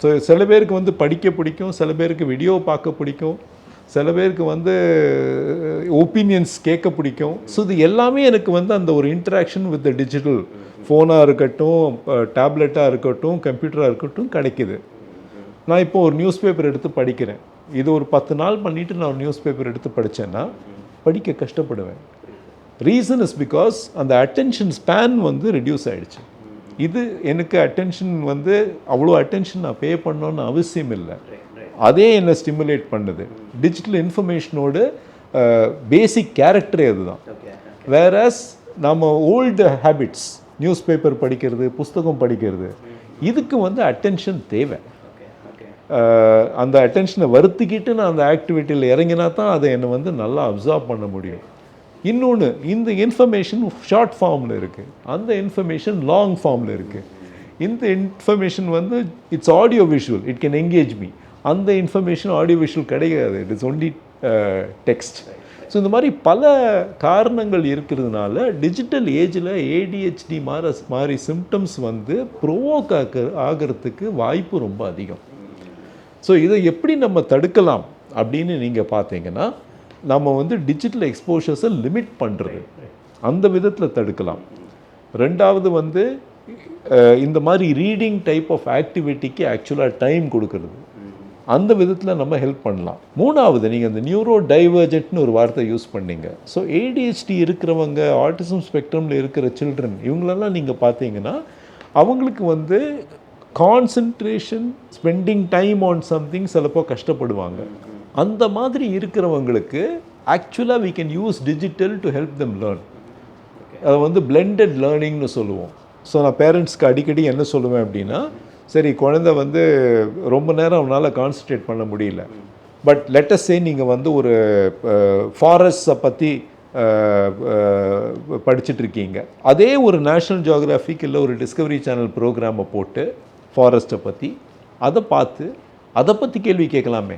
ஸோ சில பேருக்கு வந்து படிக்க பிடிக்கும், சில பேருக்கு வீடியோ பார்க்க பிடிக்கும், சில பேருக்கு வந்து ஒப்பீனியன்ஸ் கேட்க பிடிக்கும். ஸோ இது எல்லாமே எனக்கு வந்து அந்த ஒரு இன்ட்ராக்ஷன் வித் த டிஜிட்டல் ஃபோனாக இருக்கட்டும், டேப்லெட்டாக இருக்கட்டும், கம்ப்யூட்டராக இருக்கட்டும் கிடைக்குது. நான் இப்போ ஒரு நியூஸ் பேப்பர் எடுத்து படிக்கிறேன். இது ஒரு 10 நாள் பண்ணிவிட்டு நான் ஒரு நியூஸ் பேப்பர் எடுத்து படித்தேன்னா படிக்க கஷ்டப்படுவேன். ரீசன் இஸ் பிகாஸ் அந்த அட்டென்ஷன் ஸ்பேன் வந்து ரெடியூஸ் ஆகிடுச்சு. இது எனக்கு அட்டென்ஷன் வந்து அவ்வளோ அட்டென்ஷன் நான் பே பண்ணணுன்னு அவசியம் இல்லை. அதே என்னை ஸ்டிமுலேட் பண்ணுது. டிஜிட்டல் இன்ஃபர்மேஷனோட பேசிக் கேரக்டரே அதுதான். வேறஸ் நம்ம ஓல்டு ஹேபிட்ஸ், நியூஸ் பேப்பர் படிக்கிறது, புஸ்தகம் படிக்கிறது, இதுக்கு வந்து அட்டென்ஷன் தேவை. அந்த அட்டென்ஷனை வருத்திக்கிட்டு நான் அந்த ஆக்டிவிட்டியில் இறங்கினா தான் அதை என்னை வந்து நல்லா அப்சார்ப் பண்ண முடியும். இன்னொன்று, இந்த இன்ஃபர்மேஷன் ஷார்ட் ஃபார்மில் இருக்குது, அந்த இன்ஃபர்மேஷன் லாங் ஃபார்மில் இருக்குது. இந்த இன்ஃபர்மேஷன் வந்து it's audio visual, it can engage me. அந்த இன்ஃபர்மேஷன் ஆடியோ விஷுவல் கிடையாது, it is only text. So இந்த மாதிரி பல காரணங்கள் இருக்கிறதுனால டிஜிட்டல் ஏஜில் ADHD மாதிரி சிம்டம்ஸ் வந்து ப்ரோவோக் ஆகிறதுக்கு வாய்ப்பு ரொம்ப அதிகம். ஸோ இதை எப்படி நம்ம தடுக்கலாம் அப்படின்னு நீங்கள் பார்த்தீங்கன்னா, நம்ம வந்து டிஜிட்டல் எக்ஸ்போஷர்ஸை லிமிட் பண்ணுறது, அந்த விதத்தில் தடுக்கலாம். ரெண்டாவது வந்து இந்த மாதிரி ரீடிங் டைப் ஆஃப் ஆக்டிவிட்டிக்கு ஆக்சுவலாக டைம் கொடுக்கறது, அந்த விதத்தில் நம்ம ஹெல்ப் பண்ணலாம். மூணாவது, நீங்கள் அந்த நியூரோ டைவர்ஜென்ட்னு ஒரு வார்த்தை யூஸ் பண்ணீங்க. ஸோ ADHD இருக்கிறவங்க, ஆட்டிசம் ஸ்பெக்ட்ரமில் இருக்கிற சில்ட்ரன், இவங்களெல்லாம் நீங்கள் பார்த்தீங்கன்னா அவங்களுக்கு வந்து concentration, spending time on something சிலப்போ கஷ்டப்படுவாங்க. அந்த மாதிரி இருக்கிறவங்களுக்கு ஆக்சுவலாக we can use digital to help them learn. அதை வந்து பிளெண்டட் லேர்னிங்னு சொல்லுவோம். ஸோ நான் பேரண்ட்ஸ்க்கு அடிக்கடி என்ன சொல்லுவேன் அப்படின்னா, சரி குழந்தை வந்து ரொம்ப நேரம் அவனால் கான்சன்ட்ரேட் பண்ண முடியல, பட் லெட்டஸ் சே நீங்கள் வந்து ஒரு ஃபாரஸ்ட்டை பற்றி படிச்சுட்ருக்கீங்க, அதே ஒரு நேஷ்னல் ஜியோகிராஃபிக் இல்லை ஒரு டிஸ்கவரி சேனல் ப்ரோக்ராமை போட்டு ஃபாரஸ்ட்டை பற்றி அதை பார்த்து அதை பற்றி கேள்வி கேட்கலாமே.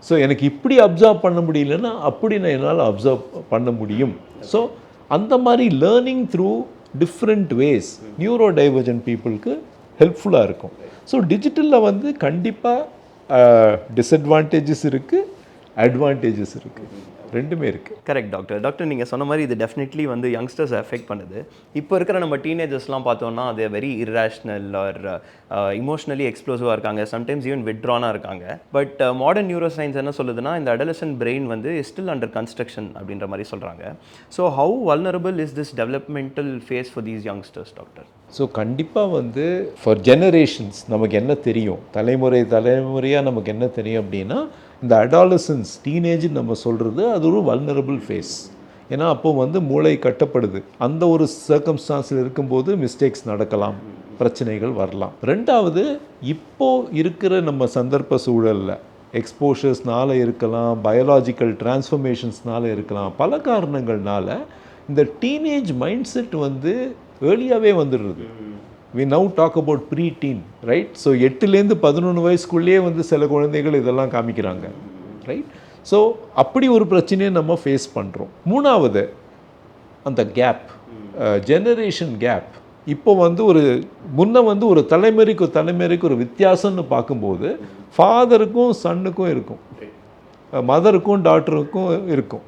ஸோ எனக்கு இப்படி அப்சர்வ் பண்ண முடியலன்னா அப்படி நான் என்னால் அப்சர்வ் பண்ண முடியும். ஸோ அந்த மாதிரி learning through different ways neurodivergent பீப்புளுக்கு ஹெல்ப்ஃபுல்லாக இருக்கும். ஸோ டிஜிட்டலில் வந்து கண்டிப்பாக டிஸ்அட்வான்டேஜஸ் இருக்குது, அட்வான்டேஜஸ் இருக்குது, ரெண்டுமே இருக்குது. கரெக்ட் டாக்டர் நீங்கள் சொன்ன மாதிரி இது டெஃபினெட்லி வந்து யங்ஸ்டர்ஸ் எஃபெக்ட் பண்ணுது. இப்போ இருக்கிற நம்ம டீனேஜர்ஸ்லாம் பார்த்தோம்னா அது வெரி இர்ரேஷ்னல் ஆர் இமோஷ்னலி எக்ஸ்ப்ளோசிவாக இருக்காங்க, சம்டைம்ஸ் ஈவன் வித்ட்ரானாக இருக்காங்க. பட் மாடர்ன் நியூரோ சயின்ஸ் என்ன சொல்லுதுன்னா, இந்த அடலசன்ட் பிரெயின் வந்து ஸ்டில் அண்டர் கன்ஸ்ட்ரக்ஷன் அப்படின்ற மாதிரி சொல்கிறாங்க. So how vulnerable is this developmental phase for these youngsters doctor? So கண்டிப்பாக வந்து ஃபார் ஜெனரேஷன்ஸ் நமக்கு என்ன தெரியும், தலைமுறையாக நமக்கு என்ன தெரியும் அப்படின்னா, இந்த அடாலசன்ஸ், டீனேஜ் நம்ம சொல்கிறது அது ஒரு வல்னரபிள் ஃபேஸ். ஏன்னா அப்போ வந்து மூளை கட்டப்படுது. அந்த ஒரு சர்க்கம்ஸ்டான்ஸில் இருக்கும்போது மிஸ்டேக்ஸ் நடக்கலாம், பிரச்சனைகள் வரலாம். ரெண்டாவது, இப்போது இருக்கிற நம்ம சந்தர்ப்ப சூழலில் எக்ஸ்போஷர்ஸ்னால இருக்கலாம், பயாலாஜிக்கல் டிரான்ஸ்ஃபர்மேஷன்ஸ்னால இருக்கலாம், பல காரணங்கள்னால இந்த டீனேஜ் மைண்ட் செட் வந்து ஏர்லியாகவே வந்துடுறது. we now talk about pre-teen, right? So 8லேருந்து 11 வயசுக்குள்ளேயே வந்து சில குழந்தைகள் இதெல்லாம் காமிக்கிறாங்க, ரைட்? ஸோ அப்படி ஒரு பிரச்சனையை நம்ம ஃபேஸ் பண்ணுறோம். மூணாவது, அந்த கேப், ஜெனரேஷன் கேப். இப்போ வந்து முன்ன வந்து ஒரு தலைமுறைக்கு ஒரு வித்தியாசம்னு பார்க்கும்போது ஃபாதருக்கும் சன்னுக்கும் இருக்கும், மதருக்கும் டாட்டருக்கும் இருக்கும்.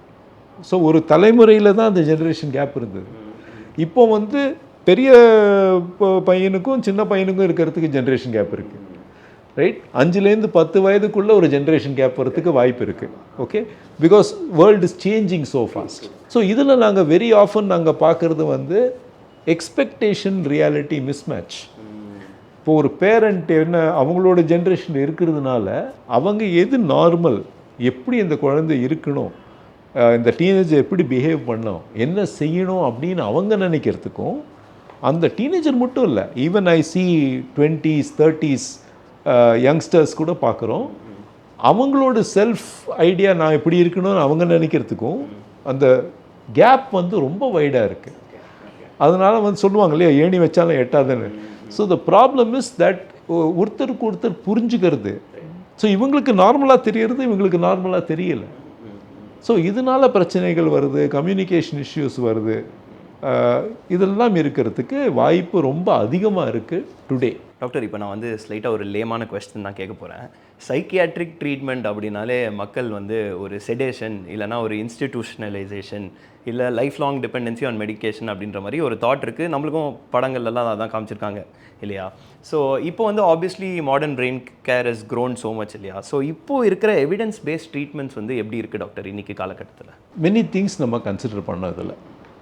ஸோ ஒரு தலைமுறையில் தான் அந்த ஜெனரேஷன் கேப் இருந்தது. இப்போ வந்து பெரிய பையனுக்கும் சின்ன பையனுக்கும் இருக்கிறதுக்கு ஜென்ரேஷன் கேப் இருக்குது, ரைட்? 5லேருந்து 10 வயதுக்குள்ளே ஒரு ஜென்ரேஷன் கேப் வரத்துக்கு வாய்ப்பு இருக்குது. Okay, because world is changing so fast. So இதில் நாங்கள் வெரி ஆஃபன் நாங்கள் பார்க்குறது வந்து எக்ஸ்பெக்டேஷன் ரியாலிட்டி மிஸ்மேட்ச். இப்போ ஒரு பேரண்ட் என்ன அவங்களோட ஜென்ரேஷன் இருக்கிறதுனால அவங்க எது நார்மல், எப்படி இந்த குழந்தை இருக்கணும், இந்த டீனேஜர் எப்படி பிஹேவ் பண்ணணும், என்ன செய்யணும் அப்படின்னு அவங்க நினைக்கிறதுக்கும், அந்த டீனேஜர் மட்டும் இல்லை, even I C 20s 30s youngsters கூட பார்க்குறோம், அவங்களோட செல்ஃப் ஐடியா நான் எப்படி இருக்கணும்னு அவங்க நினைக்கிறதுக்கும் அந்த கேப் வந்து ரொம்ப வைடாக இருக்குது. அதனால் வந்து சொல்லுவாங்க இல்லையா, ஏணி வச்சாலும் எட்டாதுன்னு. So the problem is that ஒருத்தருக்கு ஒருத்தர் புரிஞ்சுக்கிறது. ஸோ இவங்களுக்கு நார்மலாக தெரியறது, இவங்களுக்கு நார்மலாக தெரியலை. ஸோ இதனால் பிரச்சனைகள் வருது, கம்யூனிகேஷன் இஷ்யூஸ் வருது. இதெல்லாம் இருக்கிறதுக்கு வாய்ப்பு ரொம்ப அதிகமாக இருக்குது டுடே. டாக்டர், இப்போ நான் வந்து ஸ்லைட்டாக ஒரு லேமான கொஸ்டின் தான் கேட்க போகிறேன். சைக்கியாட்ரிக் ட்ரீட்மெண்ட் அப்படின்னாலே மக்கள் வந்து ஒரு செடேஷன், இல்லைனா ஒரு இன்ஸ்டிடியூஷனலைசேஷன், இல்லை life long dependency on medication அப்படின்ற மாதிரி ஒரு தாட் இருக்குது. நம்மளுக்கும் படங்கள்லாம் அதான் காமிச்சிருக்காங்க இல்லையா? ஸோ இப்போ வந்து obviously modern brain care is grown so much இல்லையா? ஸோ இப்போது இருக்கிற எவிடன்ஸ் பேஸ்ட் ட்ரீட்மெண்ட்ஸ் வந்து எப்படி இருக்குது டாக்டர் இன்றைக்கி காலகட்டத்தில்? மெனி திங்ஸ் நம்ம கன்சிடர் பண்ணதில்லை.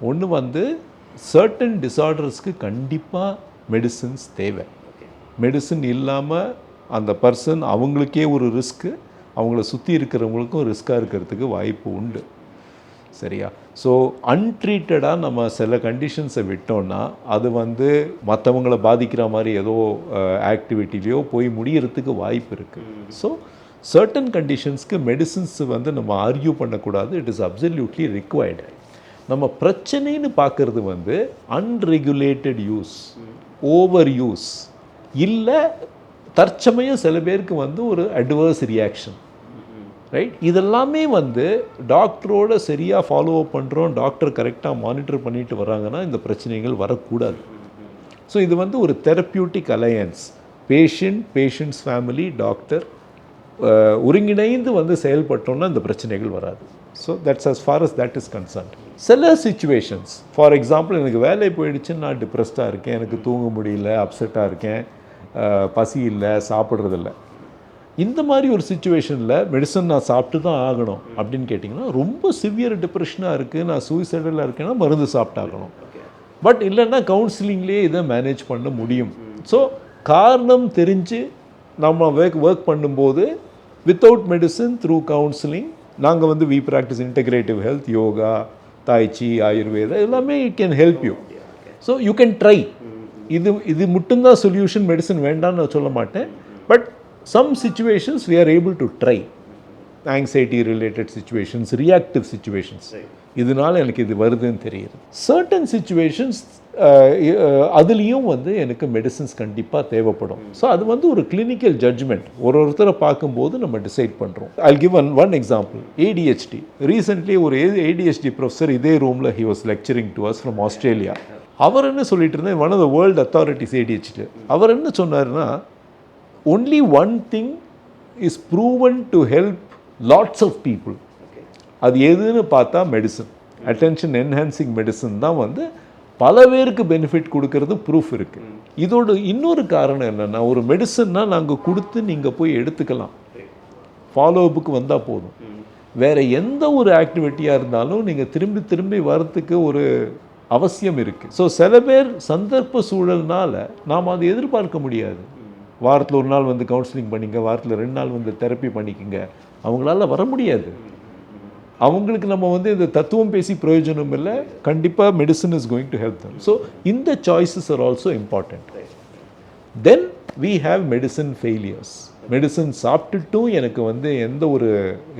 ஒன்று வந்து சர்டன் டிஸார்டர்ஸ்க்கு கண்டிப்பாக மெடிசின்ஸ் தேவை. மெடிசின் இல்லாமல் அந்த பர்சன் அவங்களுக்கே ஒரு ரிஸ்க்கு, அவங்கள சுற்றி இருக்கிறவங்களுக்கும் ரிஸ்க்காக இருக்கிறதுக்கு வாய்ப்பு உண்டு. சரியா? ஸோ அன்ட்ரீட்டடாக நம்ம சில கண்டிஷன்ஸை விட்டோம்னா அது வந்து மற்றவங்களை பாதிக்கிற மாதிரி ஏதோ ஆக்டிவிட்டிலையோ போய் முடியறதுக்கு வாய்ப்பு இருக்குது. ஸோ சர்டன் கண்டிஷன்ஸ்க்கு மெடிசின்ஸ் வந்து நம்ம ஆர்கியூ பண்ணக்கூடாது. It is absolutely required. நம்ம பிரச்சனைன்னு பார்க்குறது வந்து அன்ரெகுலேட்டட் யூஸ், ஓவர் யூஸ், இல்லை தற்சமயம் சில பேருக்கு வந்து ஒரு அட்வர்ஸ் ரியாக்ஷன், ரைட்? இதெல்லாமே வந்து டாக்டரோட சரியாக ஃபாலோ அப் பண்ணுறோம், டாக்டர் கரெக்டாக மானிட்டர் பண்ணிட்டு வராங்கன்னா இந்த பிரச்சனைகள் வரக்கூடாது. ஸோ இது வந்து ஒரு therapeutic alliance, patients family, doctor ஒருங்கிணைந்து வந்து செயல்பட்டோன்னா இந்த பிரச்சனைகள் வராது. So that's as far as that is concerned. சில சிச்சுவேஷன்ஸ், ஃபார் எக்ஸாம்பிள், எனக்கு வேலை போயிடுச்சுன்னு நான் டிப்ரெஸ்டாக இருக்கேன், எனக்கு தூங்க முடியல, அப்செட்டாக இருக்கேன், பசி இல்லை, சாப்பிட்றதில்ல, இந்த மாதிரி ஒரு சுச்சுவேஷனில் மெடிசன் நான் சாப்பிட்டு தான் ஆகணும் அப்படின்னு கேட்டிங்கன்னா, ரொம்ப சிவியர் டிப்ரெஷனாக இருக்குது, நான் சூசைடலாக இருக்கேன்னா மருந்து சாப்பிட்டாகணும். பட் இல்லைன்னா கவுன்சிலிங்லேயே இதை மேனேஜ் பண்ண முடியும். ஸோ காரணம் தெரிஞ்சு நம்ம ஒர்க் பண்ணும்போது வித்தவுட் மெடிசன் த்ரூ கவுன்சிலிங் நாங்கள் வந்து we practise integrative health, yoga, tai chi, Ayurveda, எல்லாமே it can help you. So you can try. இது மட்டும்தான் சொல்யூஷன், மெடிசன் வேண்டாம்னு நான் சொல்ல மாட்டேன். But some situations we are able to try. Anxiety related situations, reactive situations, இதனால் எனக்கு இது வருதுன்னு தெரியுது. சர்டன் சிச்சுவேஷன்ஸ் அதுலேயும் வந்து எனக்கு மெடிசின்ஸ் கண்டிப்பாக தேவைப்படும். ஸோ அது வந்து ஒரு கிளினிக்கல் ஜட்ஜ்மெண்ட், ஒருத்தரை பார்க்கும்போது நம்ம டிசைட் பண்ணுறோம். I'll give one example. ADHD. Recently ஒரு ADHD ப்ரொஃபஸர் இதே ரூமில் he was lecturing to us from Australia. அவர் என்ன சொல்லிட்டு இருந்தேன், one of the world authorities ADHD. அவர் என்ன சொன்னார்னா, only one thing is proven to help lots of people. அது எதுன்னு பார்த்தா மெடிசன், அட்டென்ஷன் என்ஹான்சிங் மெடிசன் தான் வந்து பல பேருக்கு பெனிஃபிட் கொடுக்கறது ப்ரூஃப் இருக்குது. இதோட இன்னொரு காரணம் என்னென்னா, ஒரு மெடிசன்னா நாங்கள் கொடுத்து நீங்கள் போய் எடுத்துக்கலாம், ஃபாலோஅப்புக்கு வந்தால் போதும். வேறு எந்த ஒரு ஆக்டிவிட்டியாக இருந்தாலும் நீங்கள் திரும்பி திரும்பி வரத்துக்கு ஒரு அவசியம் இருக்குது. ஸோ சில பேர் சந்தர்ப்ப சூழல்னால நாம் அதை எதிர்பார்க்க முடியாது. வாரத்தில் ஒரு நாள் வந்து கவுன்சிலிங் பண்ணிங்க, வாரத்தில் 2 நாள் வந்து தெரப்பி பண்ணிக்கங்க, அவங்களால வர முடியாது. அவங்களுக்கு நம்ம வந்து இந்த தத்துவம் பேசி பிரயோஜனம் இல்லை. கண்டிப்பாக medicine is going to help them. So இந்த choices are also important. Then we have medicine failures. Medicine சாப்பிட்டுட்டும் எனக்கு வந்து எந்த ஒரு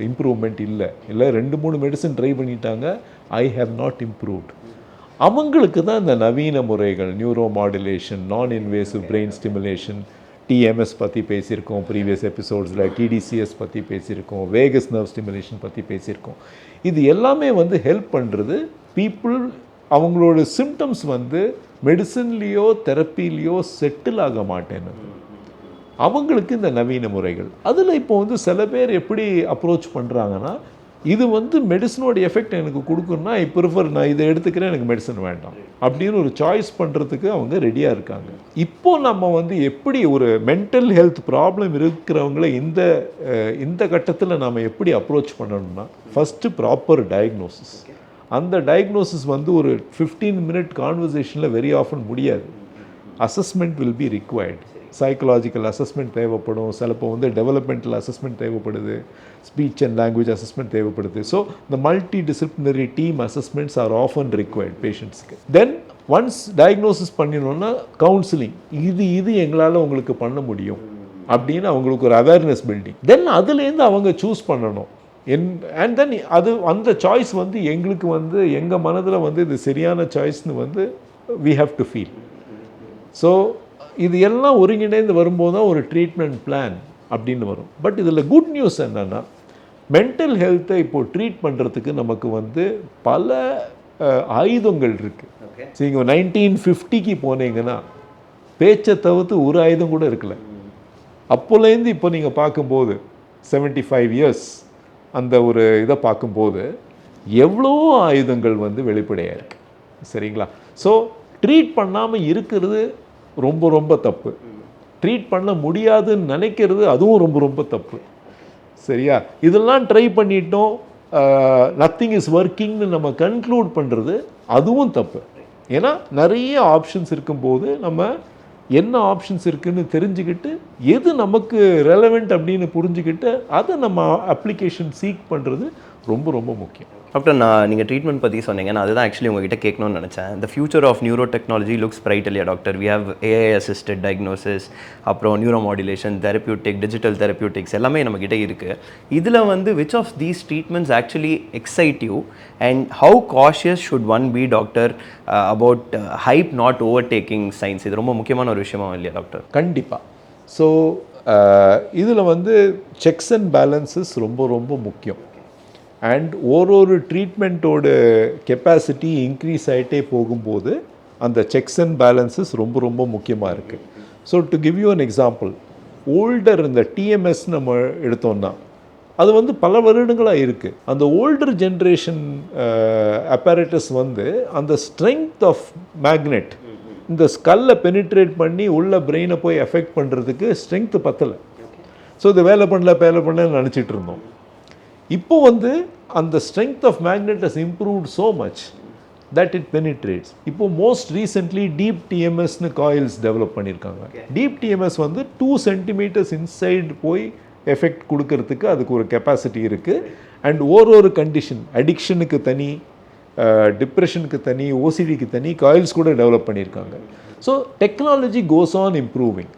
இம்ப்ரூவ்மெண்ட் இல்லை, 2-3 மெடிசன் ட்ரை பண்ணிட்டாங்க, ஐ ஹாவ் நாட் இம்ப்ரூவ்ட். அவங்களுக்கு தான் இந்த நவீன முறைகள், நியூரோ மாடுலேஷன், நான் இன்வேசிவ் பிரெயின் ஸ்டிமுலேஷன், TMS பற்றி பேசியிருக்கோம் ப்ரீவியஸ் எபிசோட்ஸில், TDCS பற்றி பேசியிருக்கோம், வேகஸ் நர்வ் ஸ்டிமுலேஷன் பற்றி பேசியிருக்கோம். இது எல்லாமே வந்து ஹெல்ப் பண்ணுறது பீப்புள் அவங்களோட சிம்டம்ஸ் வந்து மெடிசன்லேயோ தெரப்பிலேயோ செட்டில் ஆக மாட்டேன்னு அவங்களுக்கு இந்த நவீன முறைகள். அதில் இப்போ வந்து சில பேர் எப்படி அப்ரோச் பண்ணுறாங்கன்னா, இது வந்து மெடிசனோட எஃபெக்ட் எனக்கு கொடுக்குன்னா ஐ ப்ரிஃபர், நான் இதை எடுத்துக்கிறேன், எனக்கு மெடிசன் வேண்டாம் அப்படின்னு ஒரு சாய்ஸ் பண்ணுறதுக்கு அவங்க ரெடியாக இருக்காங்க. இப்போது நம்ம வந்து எப்படி ஒரு மென்டல் ஹெல்த் ப்ராப்ளம் இருக்கிறவங்கள இந்த கட்டத்தில் நாம் எப்படி அப்ரோச் பண்ணணும்னா, ஃபஸ்ட்டு ப்ராப்பர் டயக்னோசிஸ். அந்த டயக்னோசிஸ் வந்து ஒரு 15 minute கான்வர்சேஷனில் வெரி ஆஃபன் முடியாது. Assessment will be required. Psychological assessment தேவைப்படும், சிலப்போ வந்து டெவலப்மெண்டல் அசஸ்மெண்ட் தேவைப்படுது, ஸ்பீச் அண்ட் லாங்குவேஜ் அசஸ்மெண்ட் தேவைப்படுது. ஸோ இந்த multi disciplinary team assessments are often required பேஷண்ட்ஸ்க்கு. தென் ஒன்ஸ் டயக்னோசிஸ் பண்ணினோன்னா கவுன்சிலிங், இது எங்களால் உங்களுக்கு பண்ண முடியும் அப்படின்னு அவங்களுக்கு ஒரு அவேர்னஸ் பில்டிங். தென் அதுலேருந்து அவங்க சூஸ் பண்ணணும். அண்ட் தென் அது அந்த சாய்ஸ் வந்து எங்களுக்கு வந்து எங்கள் மனதில் வந்து இது சரியான சாய்ஸ்னு வந்து we have to feel. So இது எல்லாம் ஒருங்கிணைந்து வரும்போது தான் ஒரு ட்ரீட்மெண்ட் பிளான் அப்படின்னு வரும். பட் இதில் குட் நியூஸ் என்னென்னா, மென்டல் ஹெல்த்தை இப்போது ட்ரீட் பண்ணுறதுக்கு நமக்கு வந்து பல ஆயுதங்கள் இருக்குது. நீங்கள் 1950க்கு போனீங்கன்னா பேச்சை தவிர்த்து ஒரு ஆயுதம் கூட இருக்கல. அப்போலேருந்து இப்போ நீங்கள் பார்க்கும்போது 75 இயர்ஸ் அந்த ஒரு இதை பார்க்கும்போது எவ்வளோ ஆயுதங்கள் வந்து வெளிப்படையாக இருக்குது. சரிங்களா? ஸோ ட்ரீட் பண்ணாமல் இருக்கிறது ரொம்ப ரொம்ப தப்பு. ட்ரீட் பண்ண முடியாதுன்னு நினைக்கிறது அதுவும் ரொம்ப ரொம்ப தப்பு. சரியா? இதெல்லாம் ட்ரை பண்ணிட்டோம், நத்திங் இஸ் ஒர்க்கிங்னு நம்ம கன்க்ளூட் பண்ணுறது அதுவும் தப்பு. ஏன்னா நிறைய ஆப்ஷன்ஸ் இருக்கும்போது நம்ம என்ன ஆப்ஷன்ஸ் இருக்குதுன்னு தெரிஞ்சுக்கிட்டு எது நமக்கு ரெலவெண்ட் அப்படின்னு புரிஞ்சுக்கிட்டு அதை நம்ம அப்ளிகேஷன் சீக் பண்ணுறது ரொம்ப ரொம்ப முக்கியம். டாக்டர், நீங்கள் ட்ரீட்மெண்ட் பற்றி சொன்னீங்க, நான் அதுதான் ஆக்சுவலி உங்ககிட்ட கேட்கணும்னு நினச்சேன். இந்த future of neuro technology looks bright இல்லையா doctor? We have AI assisted diagnosis, அப்புறம் neuro modulation, therapeutic, digital therapeutics எல்லாமே நம்மக்கிட்ட இருக்குது. இதில் வந்து which of these treatments actually excite you and how cautious should one be doctor about hype not overtaking science? இது ரொம்ப முக்கியமான ஒரு விஷயமா இல்லையா டாக்டர்? கண்டிப்பாக. ஸோ இதில் வந்து செக்ஸ் அண்ட் பேலன்சஸ் ரொம்ப ரொம்ப முக்கியம். அண்ட் ஒரு ட்ரீட்மெண்ட்டோட கெப்பாசிட்டி இன்க்ரீஸ் ஆகிட்டே போகும்போது அந்த செக்ஸ் அண்ட் பேலன்சஸ் ரொம்ப ரொம்ப முக்கியமாக இருக்குது. So to give you an example, older இந்த டிஎம்எஸ் நம்ம எடுத்தோம்னா அது வந்து பல வருடங்களாக இருக்குது. அந்த ஓல்டர் ஜென்ரேஷன் அப்பரேட்டஸ் வந்து அந்த ஸ்ட்ரென்த் ஆஃப் மேக்னெட் இந்த ஸ்கல்லை பெனிட்ரேட் பண்ணி உள்ள பிரெயினை போய் எஃபெக்ட் பண்ணுறதுக்கு ஸ்ட்ரென்த்து பத்தலை. ஸோ இது வேலை பண்ணலன்னு நினச்சிட்டு இருந்தோம். இப்போ வந்து அந்த strength of magnet has improved so much that it penetrates. இப்போ மோஸ்ட் ரீசென்ட்லி டீப் டிஎம்எஸ்னு காயில்ஸ் டெவலப் பண்ணியிருக்காங்க. டீப் டிஎம்எஸ் வந்து 2 சென்டிமீட்டர்ஸ் இன்சைட் போய் எஃபெக்ட் கொடுக்கறதுக்கு அதுக்கு ஒரு கெப்பாசிட்டி இருக்குது. அண்ட் ஒரு கண்டிஷன், அடிக்ஷனுக்கு தனி, டிப்ரெஷனுக்கு தனி, ஓசிடிக்கு தனி காயில்ஸ் கூட டெவலப் பண்ணியிருக்காங்க. So technology goes on improving.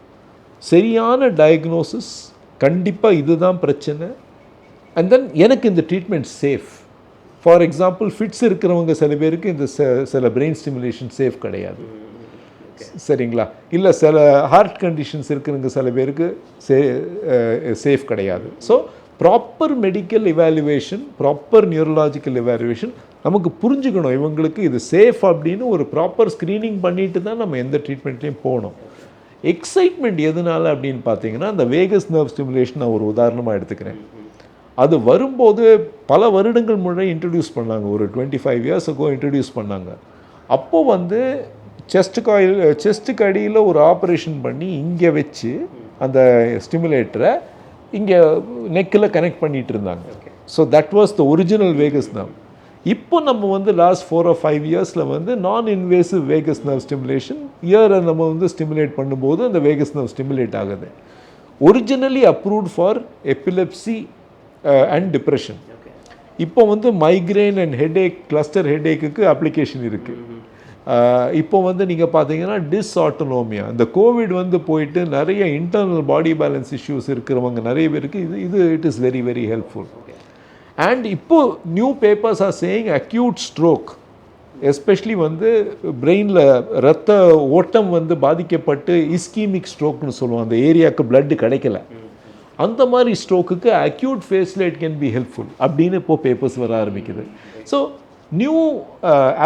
சரியான டயக்னோசிஸ், கண்டிப்பாக இதுதான் பிரச்சனை, அண்ட் தென் எனக்கு இந்த treatment safe. For example fits இருக்கிறவங்க சில பேருக்கு இந்த சில பிரெயின் ஸ்டிமுலேஷன் சேஃப் கிடையாது. சரிங்களா? இல்லை சில ஹார்ட் கண்டிஷன்ஸ் இருக்கிறவங்க சில பேருக்கு சேஃப் கிடையாது. So proper medical evaluation, proper neurological evaluation நமக்கு புரிஞ்சுக்கணும். இவங்களுக்கு இது சேஃப் அப்படின்னு ஒரு ப்ராப்பர் ஸ்க்ரீனிங் பண்ணிட்டு தான் நம்ம எந்த ட்ரீட்மெண்ட்லேயும் போகணும். எக்ஸைட்மெண்ட் எதனால அப்படின்னு பார்த்தீங்கன்னா, அந்த வேகஸ் நர்வ் ஸ்டிமுலேஷன் நான் ஒரு உதாரணமாக எடுத்துக்கிறேன். அது வரும்போது பல வருடங்கள் முன்னாடி இன்ட்ரடியூஸ் பண்ணாங்க, ஒரு 25 இயர்ஸ் அகோ இன்ட்ரடியூஸ் பண்ணாங்க. அப்போது வந்து செஸ்ட்டுக்கு அடியில் ஒரு ஆப்ரேஷன் பண்ணி இங்கே வச்சு அந்த ஸ்டிமுலேட்டரை இங்கே நெக்கில் கனெக்ட் பண்ணிகிட்டு இருந்தாங்க. So that was the original Vegas nerve. இப்போ நம்ம வந்து லாஸ்ட் 4 or 5 இயர்ஸில் வந்து non invasive vagus nerve stimulation இயரை நம்ம வந்து ஸ்டிமுலேட் பண்ணும்போது அந்த வேகஸ் நர்வ் ஸ்டிமுலேட் ஆகுது. Originally approved for epilepsy and depression. இப்போ வந்து மைக்ரைன் அண்ட் ஹெடேக், கிளஸ்டர் ஹெடேக்குக்கு அப்ளிகேஷன் இருக்குது. இப்போ வந்து நீங்கள் பார்த்தீங்கன்னா டிஸ்ஆட்டோனோமியா, இந்த கோவிட் வந்து போயிட்டு நிறைய இன்டர்னல் பாடி பேலன்ஸ் இஷ்யூஸ் இருக்கிறவங்க நிறைய பேருக்கு இது it is very very helpful. And இப்போது new papers are saying acute stroke, especially வந்து பிரெயினில் ரத்த ஓட்டம் வந்து பாதிக்கப்பட்டு இஸ்கீமிக் ஸ்ட்ரோக்னு சொல்லுவோம், அந்த ஏரியாவுக்கு பிளட்டு கிடைக்கல, அந்த மாதிரி ஸ்ட்ரோக்குக்கு அக்யூட் ஃபேஸில் இட் கேன் பி ஹெல்ப்ஃபுல் அப்படின்னு இப்போது பேப்பர்ஸ் வர ஆரம்பிக்குது. ஸோ நியூ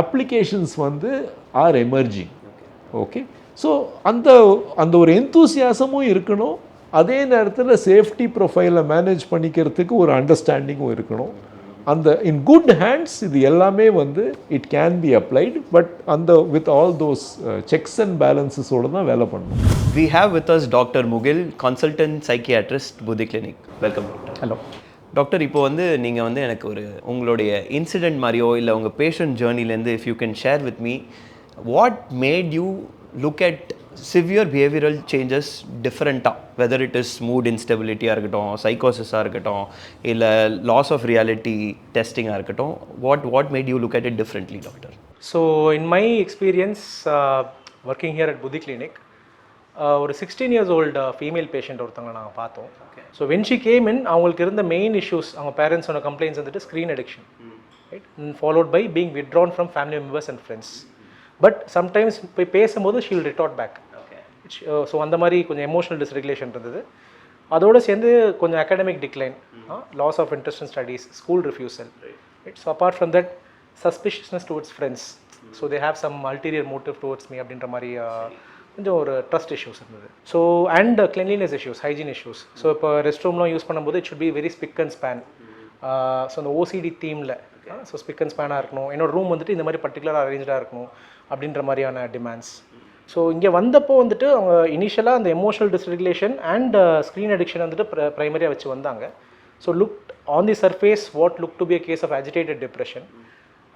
அப்ளிகேஷன்ஸ் வந்து ஆர் எமர்ஜிங். ஓகே, ஸோ அந்த ஒரு எந்தூசியாசமும் இருக்கணும், அதே நேரத்தில் சேஃப்டி ப்ரொஃபைலை மேனேஜ் பண்ணிக்கிறதுக்கு ஒரு அண்டர்ஸ்டாண்டிங்கும் இருக்கணும். அந்த இன் குட் ஹேண்ட்ஸ் இது எல்லாமே வந்து it can be applied. But அந்த with all those checks and பேலன்சஸோடு தான் வேலை பண்ணணும். We have with us Dr. Mugil, consultant psychiatrist, Buddhi Clinic. Welcome doctor. Hello doctor, இப்போ வந்து நீங்கள் வந்து எனக்கு ஒரு உங்களுடைய இன்சிடென்ட் மாதிரியோ இல்லை உங்கள் பேஷண்ட் ஜேர்னிலேருந்து if you can share with me, what made you look at severe behavioural changes டிஃப்ரெண்ட்டாக வெதர் இட் இஸ் மூட் இன்ஸ்டெபிலிட்டியாக இருக்கட்டும், சைக்கோசிஸாக இருக்கட்டும், இல்லை லாஸ் ஆஃப் ரியாலிட்டி டெஸ்டிங்காக இருக்கட்டும், what made you look at it differently doctor? So in my experience working here at Buddhi clinic, ஒரு 16 years old female patient ஒருத்தவங்க நாங்கள் பார்த்தோம். So when she came in, அவங்களுக்கு இருந்த மெயின் இஷ்யூஸ், அவங்க பேரண்ட்ஸோட கம்ப்ளைண்ட்ஸ் வந்துட்டு screen addiction, right, followed by being withdrawn from family members and friends. But sometimes போய் பேசும்போது she will retort back. So அந்த மாதிரி கொஞ்சம் எமோஷனல் டிஸ்ரெகுலேஷன் இருந்தது. அதோடு சேர்ந்து கொஞ்சம் academic decline, loss of interest in studies, school refusal, right. So apart from that suspiciousness towards friends, so they have some ulterior motive towards me அப்படின்ற மாதிரி கொஞ்சம் ஒரு ட்ரஸ்ட் இஷ்யூஸ் இருந்தது. So and cleanliness issues, hygiene issues. So இப்போ rest ரூம்லாம் use பண்ணும்போது it should be very SPIC and span. So அந்த OCD தீமில் so SPIC and ஸ்பேனாக இருக்கணும், என்னோட ரூம் வந்துட்டு இந்த மாதிரி பர்டிகுலராக அரேஞ்சாக இருக்கணும் அப்படின்ற மாதிரியான டிமாண்ட்ஸ். ஸோ இங்கே வந்தப்போ வந்துட்டு அவங்க இனிஷியலாக அந்த emotional dysregulation and screen addiction வந்துட்டு ப்ரைமரியாக வச்சு வந்தாங்க. So look on the surface what look to be a case of agitated depression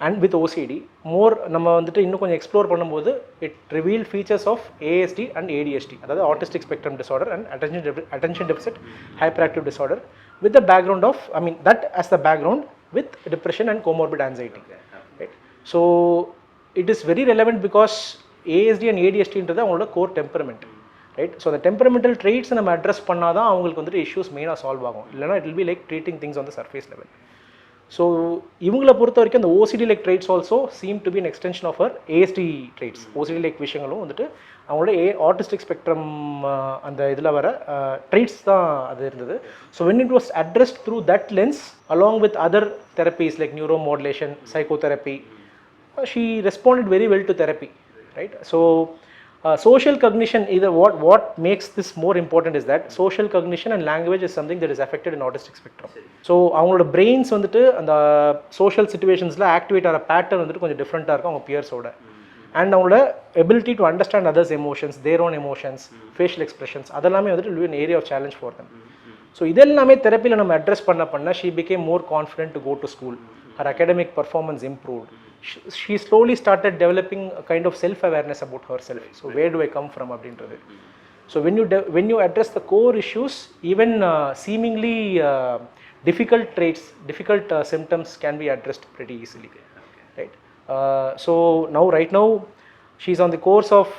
and with OCD. More நம்ம வந்துட்டு இன்னும் கொஞ்சம் எக்ஸ்ப்ளோர் பண்ணும்போது it reveal features of ASD and ADHD, அதாவது autistic spectrum disorder and attention deficit hyper active disorder with the background of, I mean that as the background with depression and comorbid anxiety, right. So it is very relevant because ASD and ADHD ன்றது அவங்களோட core temperament, right. So அந்த டெம்பரமெண்டல் traits நம்ம address பண்ணால் தான் அவங்களுக்கு வந்துட்டு issues மெயினாக solve ஆகும். இல்லைனா it will be like treating things on the surface level. So இவங்களை பொறுத்த வரைக்கும் அந்த OCD like traits also seem to be an extension of her ASD traits. OCD like விஷயங்களும் வந்துட்டு அவங்களோட ஆட்டிஸ்டிக் ஸ்பெக்ட்ரம் அந்த இதில் வர ட்ரைட்ஸ் தான் அது இருந்தது. So when it was addressed through that lens along with other therapies like neuromodulation, psychotherapy, she responded very well to therapy, right. So social cognition, either what makes this more important is that social cognition and language is something that is affected in autistic spectrum. So அவங்களோட brains வந்துட்டு அந்த social சிச்சுவேஷன்ஸில் activate ஆகிற pattern வந்துட்டு கொஞ்சம் டிஃப்ரெண்ட்டாக இருக்கும் அவங்க பியர்ஸோட. And அவங்களோட ability to understand others emotions, their own emotions, facial expressions, அதெல்லாமே வந்துட்டு will be an area of challenge for them. So இதெல்லாமே தெரப்பியில் நம்ம அட்ரஸ் பண்ண she became more confident to go to school. Her academic performance improved. She slowly started developing a kind of self-awareness about herself. So where do I come from அப்படின்றது. So when you address the core issues, even seemingly difficult traits, difficult symptoms can be addressed pretty easily, right. So right now she's on the course of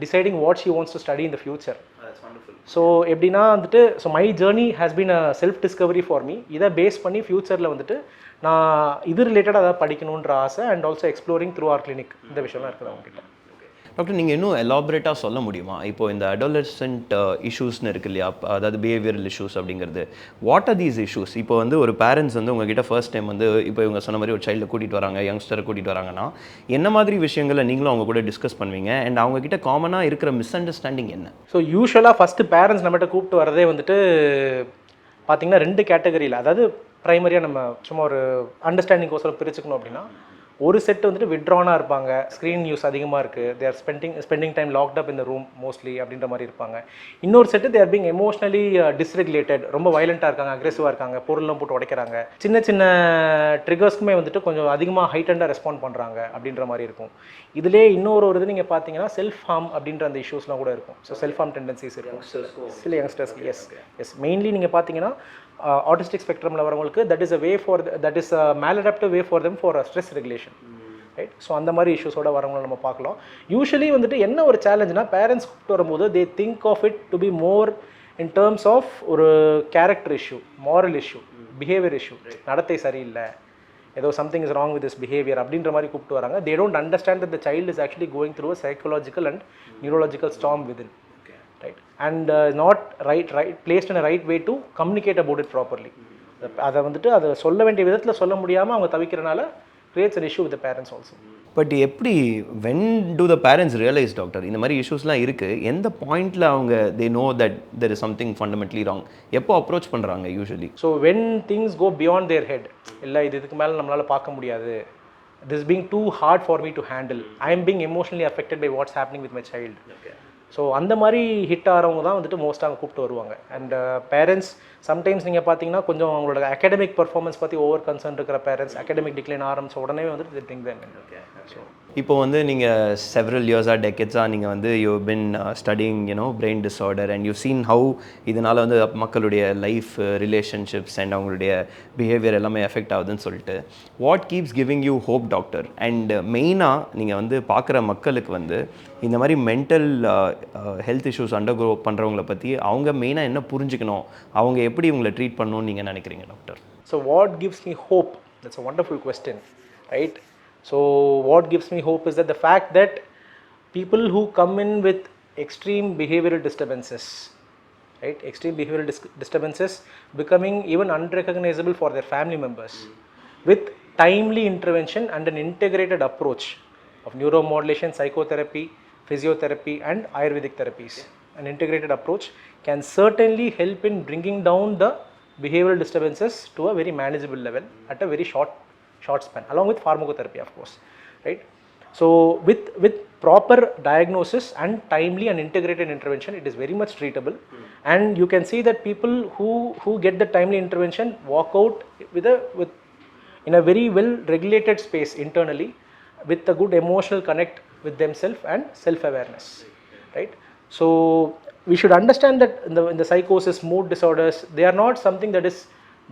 deciding what she wants to study in the future. That's wonderful. So எப்படின்னா வந்துட்டு, so my journey has been a self discovery for me. இதை base பண்ணி ஃபியூச்சரில் வந்துட்டு நான் இது ரிலேட்டடாக அதை படிக்கணுன்ற ஆசை and also exploring through our clinic இந்த விஷயம்லாம் இருக்குது அவங்ககிட்ட. டாக்டர், நீங்கள் இன்னும் எலாபரேட்டாக சொல்ல முடியுமா? இப்போது இந்த அடோலசன்ட் இஷ்யூஸ்னு இருக்கு இல்லையா, அதாவது பிஹேவியரல் இஷ்யூஸ் அப்படிங்கிறது, வாட் ஆர் தீஸ் இஷ்யூஸ்? இப்போ வந்து ஒரு பேரண்ட்ஸ் வந்து உங்ககிட்ட ஃபர்ஸ்ட் டைம் வந்து இப்போ இவங்க சொன்ன மாதிரி ஒரு சைல்டை கூட்டிகிட்டு வராங்க, யங்ஸ்டரை கூட்டிகிட்டு வராங்கன்னா என்ன மாதிரி விஷயங்களை நீங்களும் அவங்க கூட டிஸ்கஸ் பண்ணுவீங்க? அண்ட் அவங்ககிட்ட காமனாக இருக்கிற மிஸ் அண்டர்ஸ்டாண்டிங் என்ன? ஸோ யூஸ்வலாக ஃபஸ்ட்டு பேரண்ட்ஸ் நம்மகிட்ட கூப்பிட்டு வரதே வந்துட்டு பார்த்திங்கன்னா 2 கேட்டகரியில், அதாவது ப்ரைமரியாக நம்ம சும்மா ஒரு அண்டர்ஸ்டாண்டிங்கோசரம் பிரிச்சுக்கணும் அப்படின்னா, ஒரு செட் வந்துட்டு விட்ரானாக இருப்பாங்க, ஸ்க்ரீன் யூஸ் அதிகமாக இருக்குது, they are spending time locked up in the room mostly அப்படின்ற மாதிரி இருப்பாங்க. இன்னொரு set they are being emotionally dysregulated, ரொம்ப வயலண்ட்டாக இருக்காங்க, அக்ரெசிவாக இருக்காங்க, பொருள்லாம் போட்டு உடைக்கிறாங்க, சின்ன சின்ன ட்ரிகர்ஸ்க்குமே வந்துட்டு கொஞ்சம் அதிகமாக ஹைட்டண்டாக ரெஸ்பாண்ட் பண்ணுறாங்க அப்படின்ற மாதிரி இருக்கும். இதிலே இன்னொரு இது நீங்கள் பார்த்தீங்கன்னா செல்ஃப் ஹார்ம் அப்படின்ற அந்த இஷ்யூஸ்லாம் கூட இருக்கும். ஸோ செல்ஃப் ஹார்ம் டெண்டன்சிஸ் இருக்கும் சில யங்ஸ்டர்ஸ்க்கு. எஸ் மெயின்லி நீங்கள் பார்த்தீங்கன்னா ஆட்டிஸ்டிக் ஸ்பெக்ட்ரமில் வரவங்களுக்கு that is a maladaptive way for them for stress regulation, right. So அந்த மாதிரி இஷ்யூஸோட வரவங்களை நம்ம பார்க்கலாம். யூஸ்வலி வந்துட்டு என்ன ஒரு சேலஞ்சுனா, பேரண்ட்ஸ் கூப்பிட்டு வரும்போது they think of it to be more in terms of ஒரு character issue, moral issue, behaviour issue, நடத்தை சரியில்லை, ஏதோ something is wrong with this behaviour அப்படின்ற மாதிரி கூப்பிட்டு வராங்க. They don't understand that the child is actually going through a psychological and neurological storm within, right, and not placed in a right way to communicate about it properly. அதை வந்துட்டு அதை சொல்ல வேண்டிய விதத்தில் சொல்ல முடியாமல் அவங்க தவிக்கிறனால creates an issue with the parents also. But எப்படி when do the parents realize, doctor, இந்த மாதிரி இஷ்யூஸ்லாம் இருக்குது, எந்த பாயிண்டில் அவங்க they know that there is something fundamentally wrong, எப்போ அப்ரோச் பண்ணுறாங்க usually? So when things go beyond their head, இல்லை இதுக்கு மேலே நம்மளால் பார்க்க முடியாது, this being too hard for me to handle, I am being emotionally affected by what's happening with my child, so அந்த மாதிரி ஹிட் ஆகிறவங்க தான் வந்துட்டு மோஸ்ட்டாக அங்கே கூப்பிட்டு வருவாங்க. அண்ட் பேரண்ட்ஸ் சம்டைம்ஸ் நீங்கள் பார்த்தீங்கன்னா கொஞ்சம் அவங்களோட அகாடமிக் பர்ஃபார்மன்ஸ் பற்றி ஓவர் கன்சர்ன் இருக்கிற பேரண்ட்ஸ் அகாடமிக் டிக்ளைன் ஆரம்பிச்ச உடனே வந்துட்டு they bring them in. So இப்போ வந்து நீங்கள் செவரல் இயர்ஸாக டெக்கெட்ஸாக நீங்கள் வந்து you been studying brain disorder and you seen how இதனால் வந்து மக்களுடைய லைஃப் ரிலேஷன்ஷிப்ஸ் அண்ட் அவங்களுடைய பிஹேவியர் எல்லாமே எஃபெக்ட் ஆகுதுன்னு சொல்லிட்டு what keeps giving you hope doctor? And மெயினாக நீங்கள் வந்து பார்க்குற மக்களுக்கு வந்து இந்த மாதிரி மென்டல் ஹெல்த் இஷ்யூஸ் அண்டர்கோ பண்ணுறவங்கள பற்றி அவங்க மெயினாக என்ன புரிஞ்சுக்கணும், அவங்க எப்படி இவங்களை ட்ரீட் பண்ணணும்னு நீங்கள் நினைக்கிறீங்க doctor? So what gives me hope? That's a wonderful question, right? So what gives me hope is that the fact that people who come in with extreme behavioral disturbances, right? Extreme behavioral disturbances becoming even unrecognizable for their family members, with timely intervention and an integrated approach of neuromodulation, psychotherapy, physiotherapy and Ayurvedic therapies. An integrated approach can certainly help in bringing down the behavioral disturbances to a very manageable level at a very short span, along with pharmacotherapy, of course, right? So with proper diagnosis and timely and integrated intervention, it is very much treatable. And you can see that people who get the timely intervention walk out with in a very well regulated space internally, with a good emotional connect with themselves and self awareness, right? So we should understand that in the psychosis, mood disorders, they are not something that is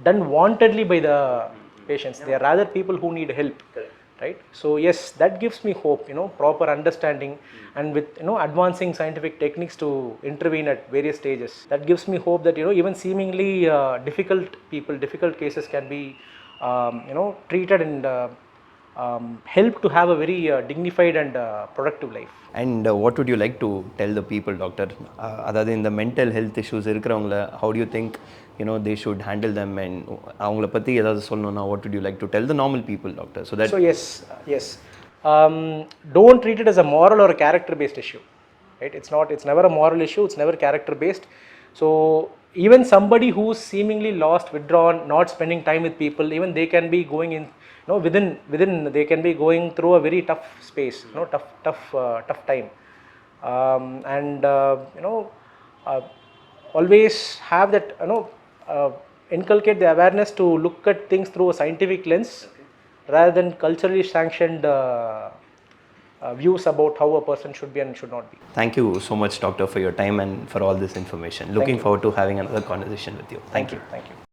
done wantedly by the patients. They are rather people who need help, right? So yes, that gives me hope, proper understanding and with advancing scientific techniques to intervene at various stages. That gives me hope that even seemingly difficult cases can be treated and help to have a very dignified and productive life. And what would you like to tell the people, doctor? அதாவது இந்த mental health issues இருக்கிறவங்கள how do you think they should handle them, and அவங்கள பற்றி ஏதாவது சொல்லணும்னா what would you like to tell the normal people, doctor? So yes, don't treat it as a moral or a character based issue, right? It's never a moral issue, it's never character based. So even somebody who's seemingly lost, withdrawn, not spending time with people, even they can be going in within they can be going through a very tough space, tough time, and always have that inculcate the awareness to look at things through a scientific lens rather than culturally sanctioned views about how a person should be and should not be. Thank you so much, doctor, for your time and for all this information. Looking forward to having another conversation with you. Thank you. Thank you.